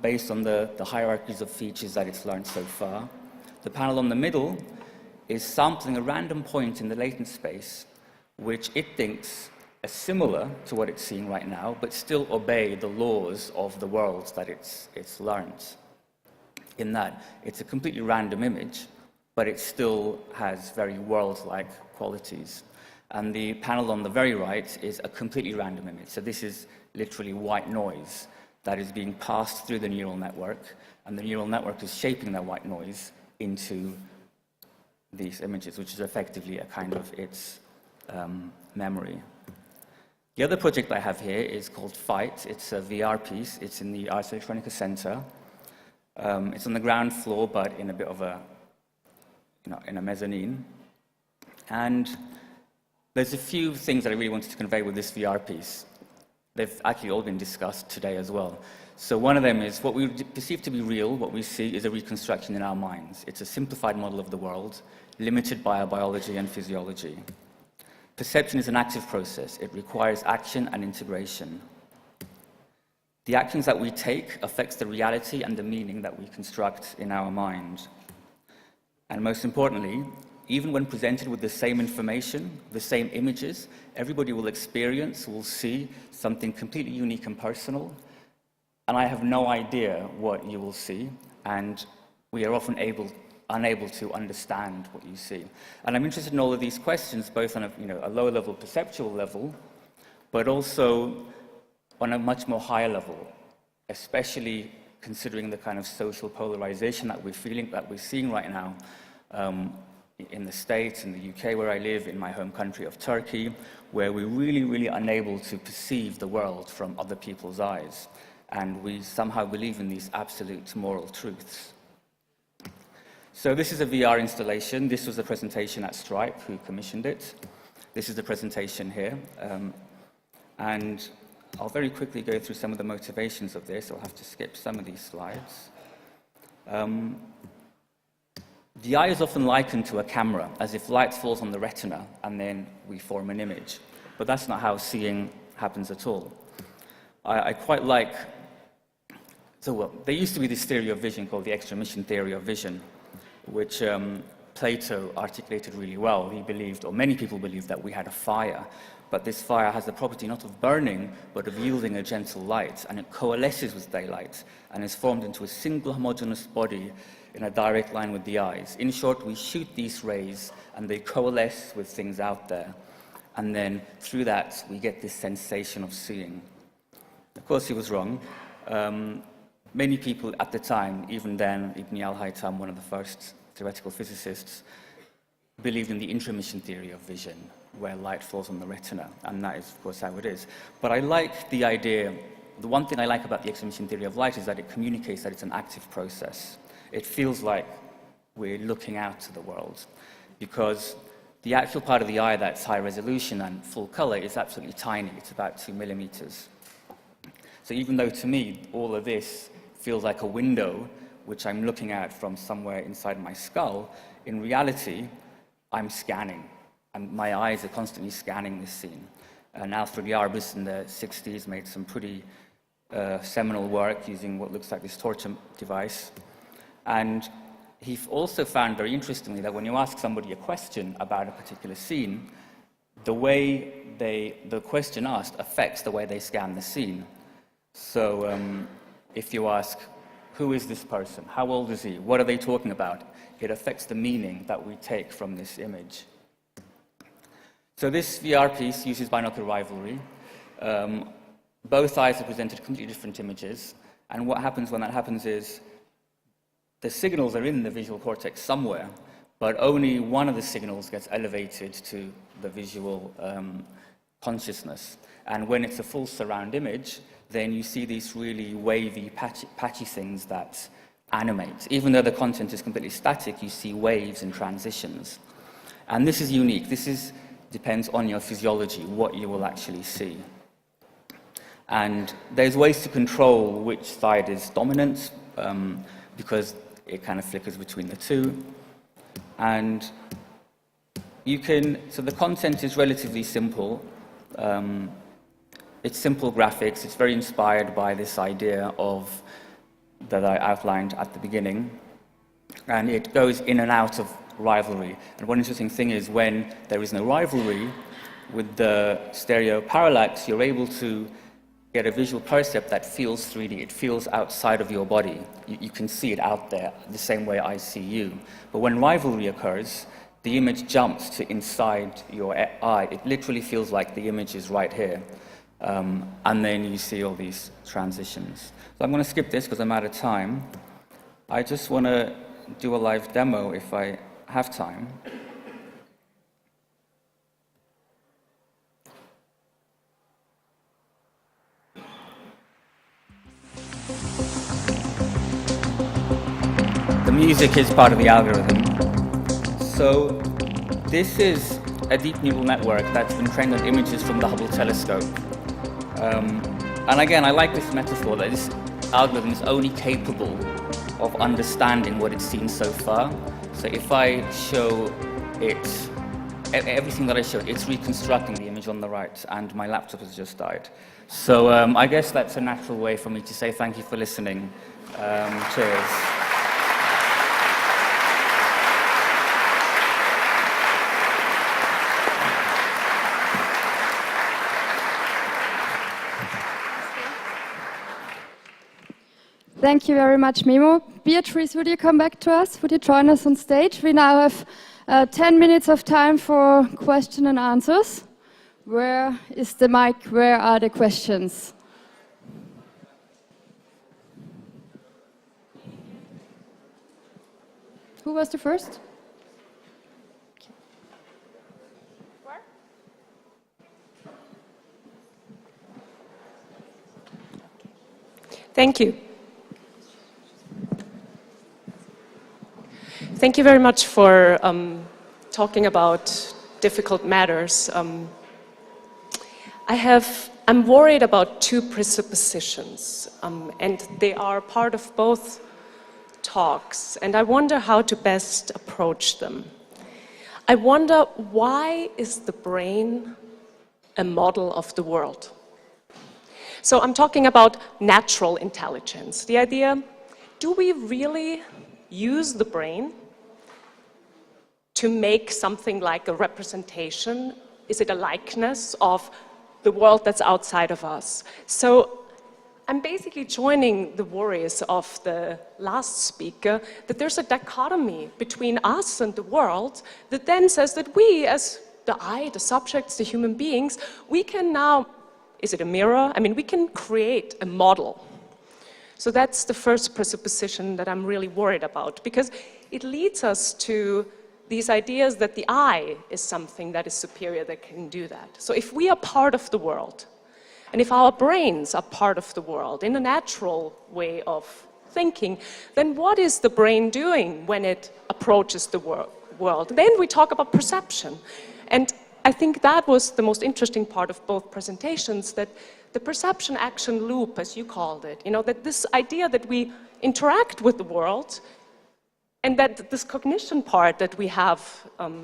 based on the hierarchies of features that it's learned so far. The panel on the middle is sampling a random point in the latent space, which it thinks are similar to what it's seeing right now, but still obey the laws of the world that it's learned. In that, it's a completely random image, but it still has very world-like qualities. And the panel on the very right is a completely random image. So this is literally white noise that is being passed through the neural network, and the neural network is shaping that white noise into these images, which is effectively a kind of its memory. The other project I have here is called Fight. It's a VR piece. It's in the Ars Electronica Center. It's on the ground floor, but in a bit of a, in a mezzanine. And there's a few things that I really wanted to convey with this VR piece. They've actually all been discussed today as well. So one of them is what we perceive to be real, what we see is a reconstruction in our minds. It's a simplified model of the world, limited by our biology and physiology. Perception is an active process. It requires action and integration. The actions that we take affects the reality and the meaning that we construct in our mind. And most importantly, even when presented with the same information, the same images, everybody will experience, will see something completely unique and personal. And I have no idea what you will see, and we are often unable to understand what you see. And I'm interested in all of these questions, both on a lower-level perceptual level, but also on a much more higher level, especially considering the kind of social polarization that we're seeing right now in the States, in the UK where I live, in my home country of Turkey, where we're really, really unable to perceive the world from other people's eyes. And we somehow believe in these absolute moral truths. So this is a VR installation. This was a presentation at Stripe, who commissioned it. This is the presentation here. And I'll very quickly go through some of the motivations of this. I'll have to skip some of these slides. The eye is often likened to a camera, as if light falls on the retina and then we form an image. But that's not how seeing happens at all. I quite like, there used to be this theory of vision called the extra-emission theory of vision, which Plato articulated really well. He believed, or many people believed, that we had a fire, but this fire has the property not of burning, but of yielding a gentle light, and it coalesces with daylight, and is formed into a single homogeneous body in a direct line with the eyes. In short, we shoot these rays, and they coalesce with things out there, and then through that, we get this sensation of seeing. Of course, he was wrong. Many people at the time, even then, Ibn al-Haytham, one of the first theoretical physicists, believed in the intra-emission theory of vision, where light falls on the retina, and that is, of course, how it is. But I like the idea, the one thing I like about the extra-emission theory of light is that it communicates that it's an active process. It feels like we're looking out to the world, because the actual part of the eye that's high resolution and full color is absolutely tiny. It's about 2 millimeters. So even though to me all of this feels like a window which I'm looking at from somewhere inside my skull, in reality, I'm scanning. And my eyes are constantly scanning this scene. And Alfred Yarbus in the 60s made some pretty seminal work using what looks like this torture device. And he also found, very interestingly, that when you ask somebody a question about a particular scene, the way the question asked affects the way they scan the scene. So if you ask, who is this person? How old is he? What are they talking about? It affects the meaning that we take from this image. So this VR piece uses binocular rivalry. Both eyes are presented completely different images. And what happens when that happens is the signals are in the visual cortex somewhere, but only one of the signals gets elevated to the visual consciousness. And when it's a full surround image, then you see these really wavy, patchy things that animate. Even though the content is completely static, you see waves and transitions. And this is unique. This is depends on your physiology, what you will actually see. And there's ways to control which side is dominant, because it kind of flickers between the two. And you can, so the content is relatively simple. It's simple graphics. It's very inspired by this idea that I outlined at the beginning. And it goes in and out of rivalry. And one interesting thing is when there is no rivalry, with the stereo parallax, you're able to get a visual percept that feels 3D. It feels outside of your body. You can see it out there the same way I see you. But when rivalry occurs, the image jumps to inside your eye. It literally feels like the image is right here. And then you see all these transitions. So I'm going to skip this because I'm out of time. I just want to do a live demo if I have time. The music is part of the algorithm. So this is a deep neural network that's been trained on images from the Hubble telescope. And again, I like this metaphor that this algorithm is only capable of understanding what it's seen so far. So if I show it, everything that I show, it's reconstructing the image on the right, and my laptop has just died. So I guess that's a natural way for me to say thank you for listening. Cheers. Thank you very much, Memo. Beatrice, would you come back to us? Would you join us on stage? We now have 10 minutes of time for question and answers. Where is the mic? Where are the questions? Who was the first? Where? Thank you. Thank you very much for talking about difficult matters. I'm worried about two presuppositions, and they are part of both talks, and I wonder how to best approach them. I wonder, why is the brain a model of the world? So I'm talking about natural intelligence. The idea, do we really use the brain to make something like a representation? Is it a likeness of the world that's outside of us? So I'm basically joining the worries of the last speaker, that there's a dichotomy between us and the world that then says that we, as the I, the subjects, the human beings, we can now, is it a mirror? I mean, we can create a model. So that's the first presupposition that I'm really worried about, because it leads us to these ideas that the I is something that is superior, that can do that. So if we are part of the world, and if our brains are part of the world in a natural way of thinking, then what is the brain doing when it approaches the world? Then we talk about perception. And I think that was the most interesting part of both presentations, that the perception action loop, as you called it, that this idea that we interact with the world, and that this cognition part that we have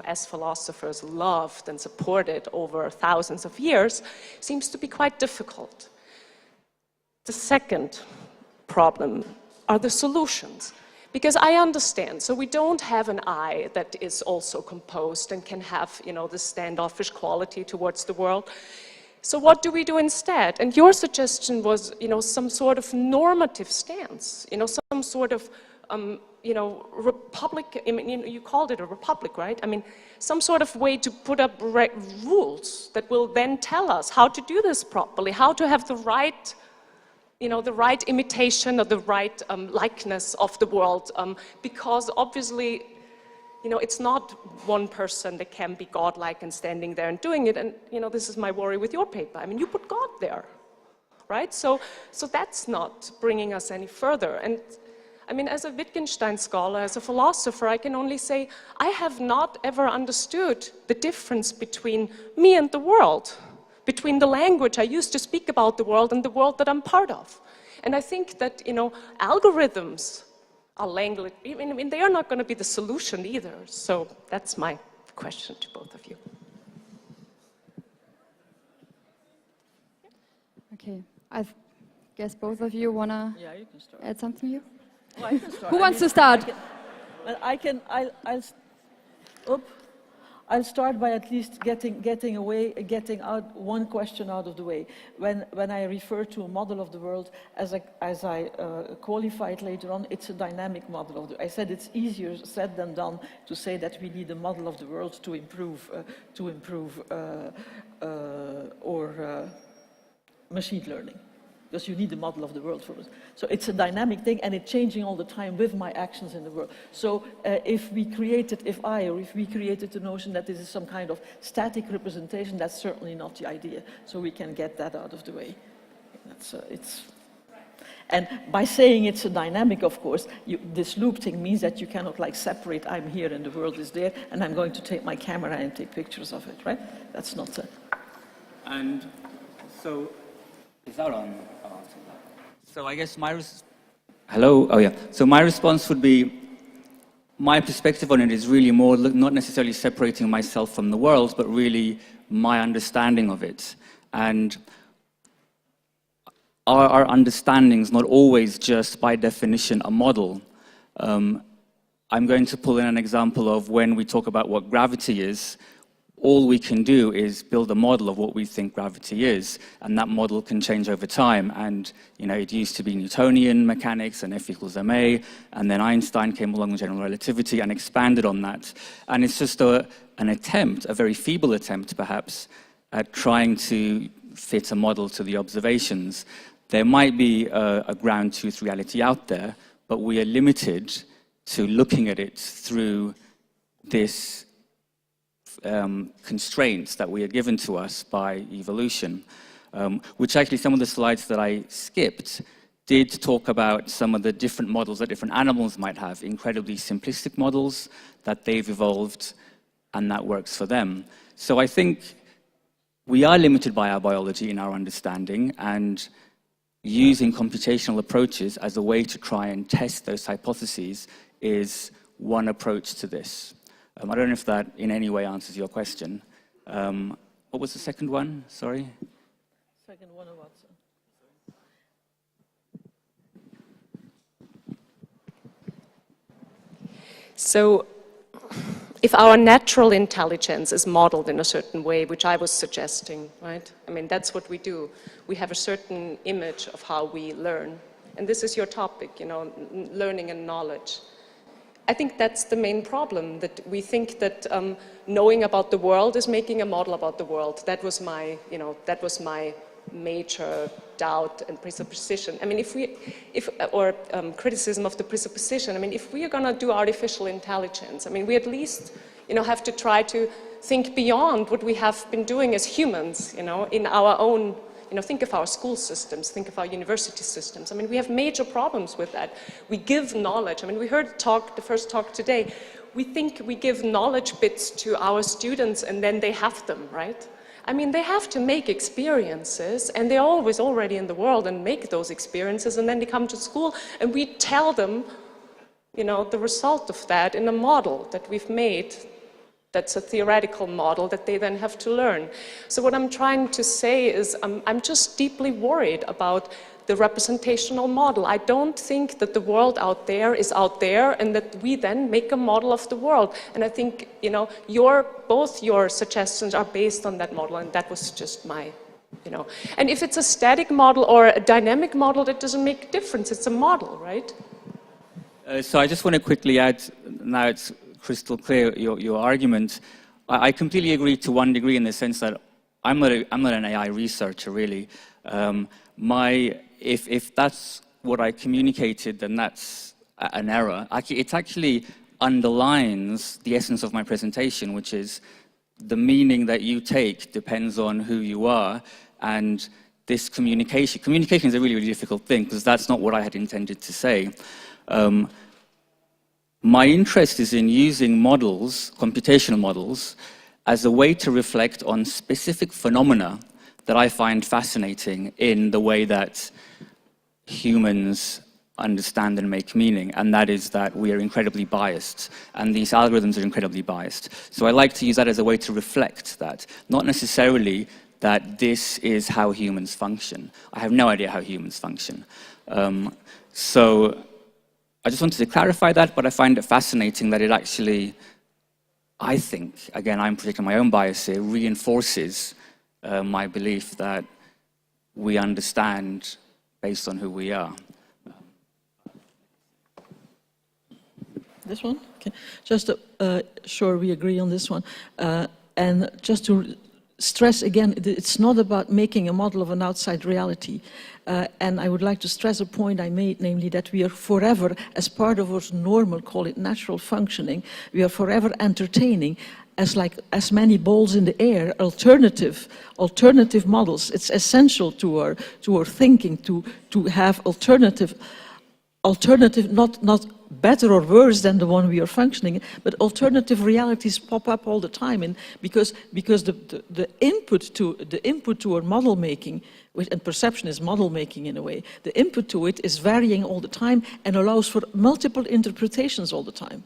as philosophers loved and supported over thousands of years seems to be quite difficult. The second problem are the solutions. Because I understand, so we don't have an I that is also composed and can have, this standoffish quality towards the world. So what do we do instead? And your suggestion was, some sort of normative stance, some sort of republic, you called it a republic, right? I mean, some sort of way to put up rules that will then tell us how to do this properly, how to have the right, the right imitation or the right likeness of the world, because obviously, it's not one person that can be godlike and standing there and doing it. And, this is my worry with your paper. I mean, you put God there, right? So that's not bringing us any further. And I mean, as a Wittgenstein scholar, as a philosopher, I can only say I have not ever understood the difference between me and the world, between the language I use to speak about the world and the world that I'm part of. And I think that, you know, algorithms are language, I mean, they are not going to be the solution either. So that's my question to both of you. Okay, I guess both of you want to Yeah, you can start. add something here? Well, I can start. Who wants to start? I'll start by at least getting out one question out of the way. When I refer to a model of the world, as I qualified later on, it's a dynamic model of the. I said it's easier said than done to say that we need a model of the world to improve machine learning. Because you need a model of the world for it. So it's a dynamic thing, and it's changing all the time with my actions in the world. So if we created the notion that this is some kind of static representation, that's certainly not the idea. So we can get that out of the way. And by saying it's a dynamic, of course, this loop thing means that you cannot like separate, I'm here and the world is there, and I'm going to take my camera and take pictures of it, right? That's not a... And so, is that on? So I guess hello? Oh yeah. So my response would be, my perspective on it is really more not necessarily separating myself from the world, but really my understanding of it. And our understanding's not always just by definition a model. I'm going to pull in an example of when we talk about what gravity is. All we can do is build a model of what we think gravity is, and that model can change over time. And you know, it used to be Newtonian mechanics and F equals ma, and then Einstein came along with general relativity and expanded on that. And it's just an attempt, a very feeble attempt perhaps, at trying to fit a model to the observations. There might be a ground truth reality out there, but we are limited to looking at it through this constraints that we are given to us by evolution, which actually some of the slides that I skipped did talk about some of the different models that different animals might have, incredibly simplistic models that they've evolved and that works for them. So I think we are limited by our biology in our understanding, and using computational approaches as a way to try and test those hypotheses is one approach to this. I don't know if that in any way answers your question. What was the second one? Sorry? Second one, Watson. So, if our natural intelligence is modeled in a certain way, which I was suggesting, right? I mean, that's what we do. We have a certain image of how we learn. And this is your topic, you know, learning and knowledge. I think that's the main problem, that we think that knowing about the world is making a model about the world. That was my, you know, that was my major doubt and presupposition. I mean, criticism of the presupposition. I mean, if we are going to do artificial intelligence, I mean, we at least, you know, have to try to think beyond what we have been doing as humans, you know, in our own. You know, think of our school systems, think of our university systems. I mean, we have major problems with that. We give knowledge. I mean, we heard the first talk today. We think we give knowledge bits to our students and then they have them, right? I mean, they have to make experiences, and they're always already in the world and make those experiences, and then they come to school and we tell them, you know, the result of that in a model that we've made. That's a theoretical model that they then have to learn. So what I'm trying to say is I'm just deeply worried about the representational model. I don't think that the world out there is out there and that we then make a model of the world. And I think, you know, both your suggestions are based on that model, and that was just my, you know. And if it's a static model or a dynamic model, that doesn't make a difference. It's a model, right? So I just want to quickly add, now it's crystal clear, your argument. I completely agree to one degree in the sense that I'm not an AI researcher, really. If that's what I communicated, then that's an error. It actually underlines the essence of my presentation, which is the meaning that you take depends on who you are, and this communication is a really, really difficult thing, because that's not what I had intended to say. My interest is in using models, computational models, as a way to reflect on specific phenomena that I find fascinating in the way that humans understand and make meaning, and that is that we are incredibly biased, and these algorithms are incredibly biased. So I like to use that as a way to reflect that, not necessarily that this is how humans function. I have no idea how humans function. So I just wanted to clarify that, but I find it fascinating that it actually, I think, again, I'm projecting my own bias here, reinforces my belief that we understand based on who we are. This one? Okay. Just sure we agree on this one. And just to stress again, it's not about making a model of an outside reality. And I would like to stress a point I made, namely that we are forever, as part of our normal, call it natural functioning, we are forever entertaining as many balls in the air, alternative models. It's essential to our thinking to have alternative, not better or worse than the one we are functioning, but alternative realities pop up all the time, and because the input to our model making, and perception is model making in a way, the input to it is varying all the time and allows for multiple interpretations all the time.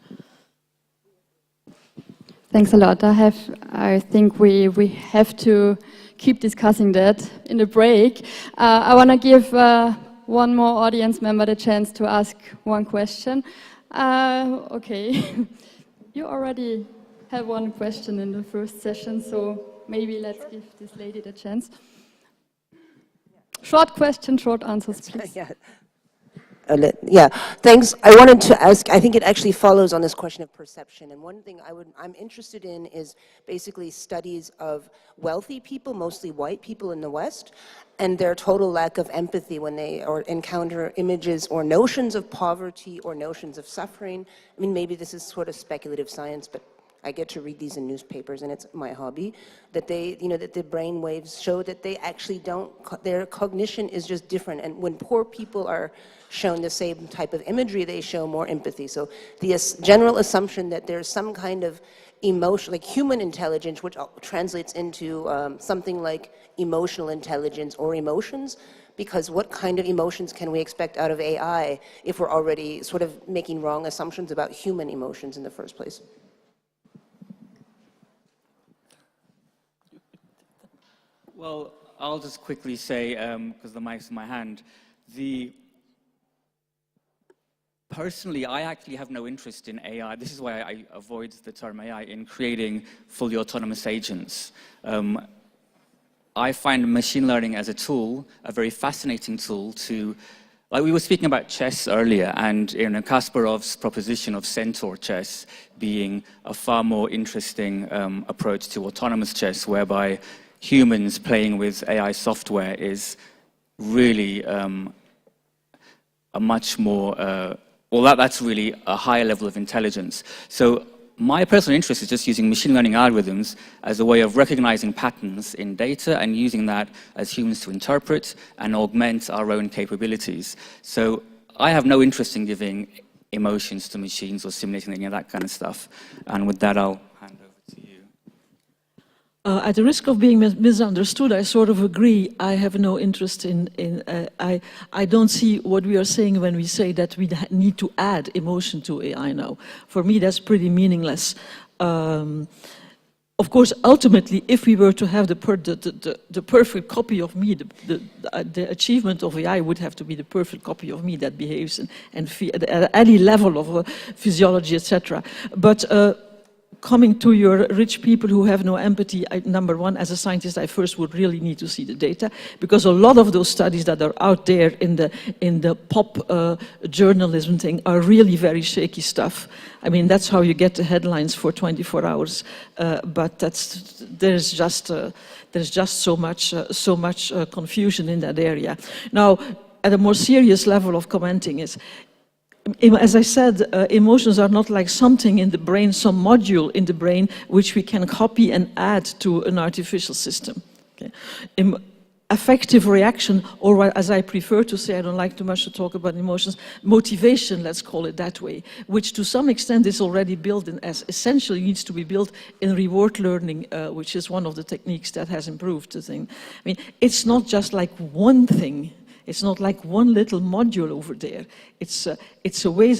Thanks a lot. I think we have to keep discussing that in the break. I want to give one more audience member the chance to ask one question. Okay, you already had one question in the first session, so maybe let's give this lady the chance. Short question, short answers, please. Yeah, thanks. I wanted to ask, I think it actually follows on this question of perception. And one thing I'm interested in is basically studies of wealthy people, mostly white people in the West, and their total lack of empathy when they encounter images or notions of poverty or notions of suffering. I mean, maybe this is sort of speculative science, but I get to read these in newspapers, and it's my hobby, that that the brain waves show that they actually their cognition is just different. And when poor people are shown the same type of imagery, they show more empathy. So the general assumption that there's some kind of emotion, like human intelligence, which translates into something like emotional intelligence or emotions, because what kind of emotions can we expect out of AI if we're already sort of making wrong assumptions about human emotions in the first place? Well, I'll just quickly say, because the mic's in my hand, personally, I actually have no interest in AI. This is why I avoid the term AI, in creating fully autonomous agents. I find machine learning as a tool, a very fascinating tool to, like we were speaking about chess earlier, and Kasparov's proposition of centaur chess being a far more interesting approach to autonomous chess, whereby humans playing with AI software is really a much more, that's really a higher level of intelligence. So my personal interest is just using machine learning algorithms as a way of recognizing patterns in data and using that as humans to interpret and augment our own capabilities. So I have no interest in giving emotions to machines or simulating any of that kind of stuff. And with that, I'll hand over to you. At the risk of being misunderstood, I sort of agree. I have no interest I don't see what we are saying when we say that we need to add emotion to AI now. For me, that's pretty meaningless. Of course, ultimately, if we were to have the perfect copy of me, the achievement of AI would have to be the perfect copy of me that behaves and at any level of physiology, etc. But coming to your rich people who have no empathy, number one, as a scientist, I first would really need to see the data, because a lot of those studies that are out there in the pop journalism thing are really very shaky stuff. I mean, that's how you get the headlines for 24 hours. But there's just so much confusion in that area. Now, at a more serious level of commenting is, as I said, emotions are not like something in the brain, some module in the brain, which we can copy and add to an artificial system. Okay. affective reaction, or as I prefer to say, I don't like too much to talk about emotions, motivation, let's call it that way, which to some extent is already built in, as essentially needs to be built in reward learning, which is one of the techniques that has improved the thing. I mean, it's not just like one thing. It's not like one little module over there. It's a way.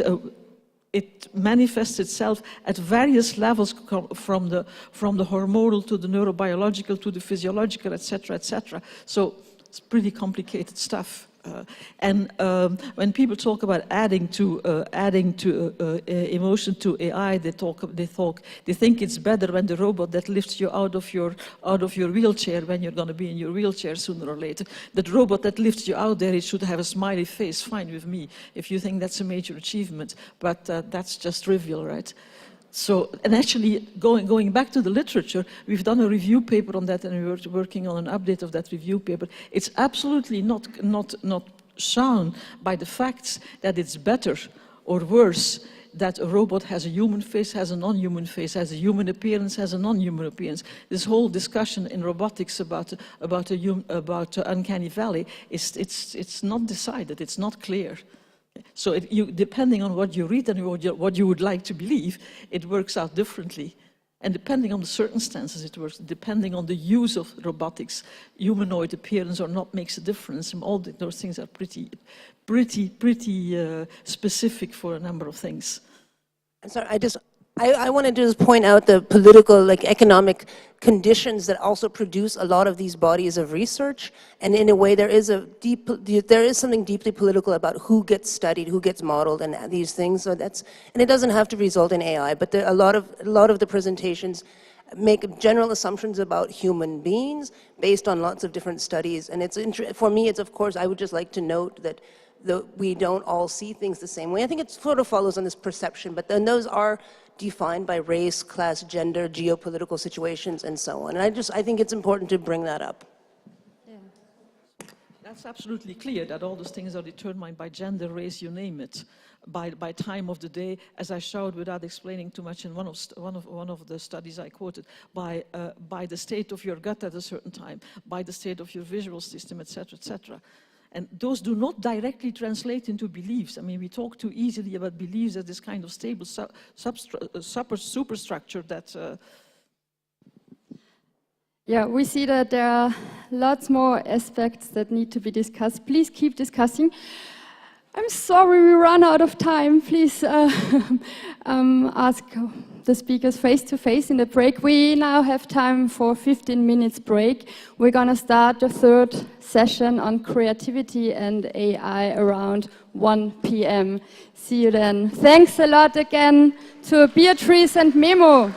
It manifests itself at various levels, from the hormonal to the neurobiological to the physiological, etc., etc. So it's pretty complicated stuff. And when people talk about adding emotion to AI, they think it's better when the robot that lifts you out of your wheelchair when you're going to be in your wheelchair sooner or later. That robot that lifts you out there, it should have a smiley face. Fine with me if you think that's a major achievement, but that's just trivial, right? So, and actually, going back to the literature, we've done a review paper on that, and we were working on an update of that review paper. It's absolutely not shown by the facts that it's better or worse that a robot has a human face, has a non-human face, has a human appearance, has a non-human appearance. This whole discussion in robotics about uncanny valley it's not decided. It's not clear. So depending on what you read and what you would like to believe, it works out differently. And depending on the circumstances, it works. Depending on the use of robotics, humanoid appearance or not makes a difference. And all those things are pretty specific for a number of things. So I want to just point out the political, economic conditions that also produce a lot of these bodies of research. And in a way, there is something deeply political about who gets studied, who gets modeled, and these things. So and it doesn't have to result in AI, but a lot of the presentations make general assumptions about human beings based on lots of different studies. And for me, it's of course, I would just like to note that we don't all see things the same way. I think it sort of follows on this perception, but then those are defined by race, class, gender, geopolitical situations, and so on. And I think it's important to bring that up. Yeah. That's absolutely clear that all those things are determined by gender, race, you name it, by time of the day, as I showed without explaining too much in one of the studies I quoted, by the state of your gut at a certain time, by the state of your visual system, etc., etc. And those do not directly translate into beliefs. I mean, we talk too easily about beliefs as this kind of stable superstructure that... Yeah, we see that there are lots more aspects that need to be discussed. Please keep discussing. I'm sorry we run out of time. Please ask the speakers face to face in the break. We now have time for 15 minutes break. We're going to start the third session on creativity and AI around 1 p.m. See you then. Thanks a lot again to Beatrice and Memo.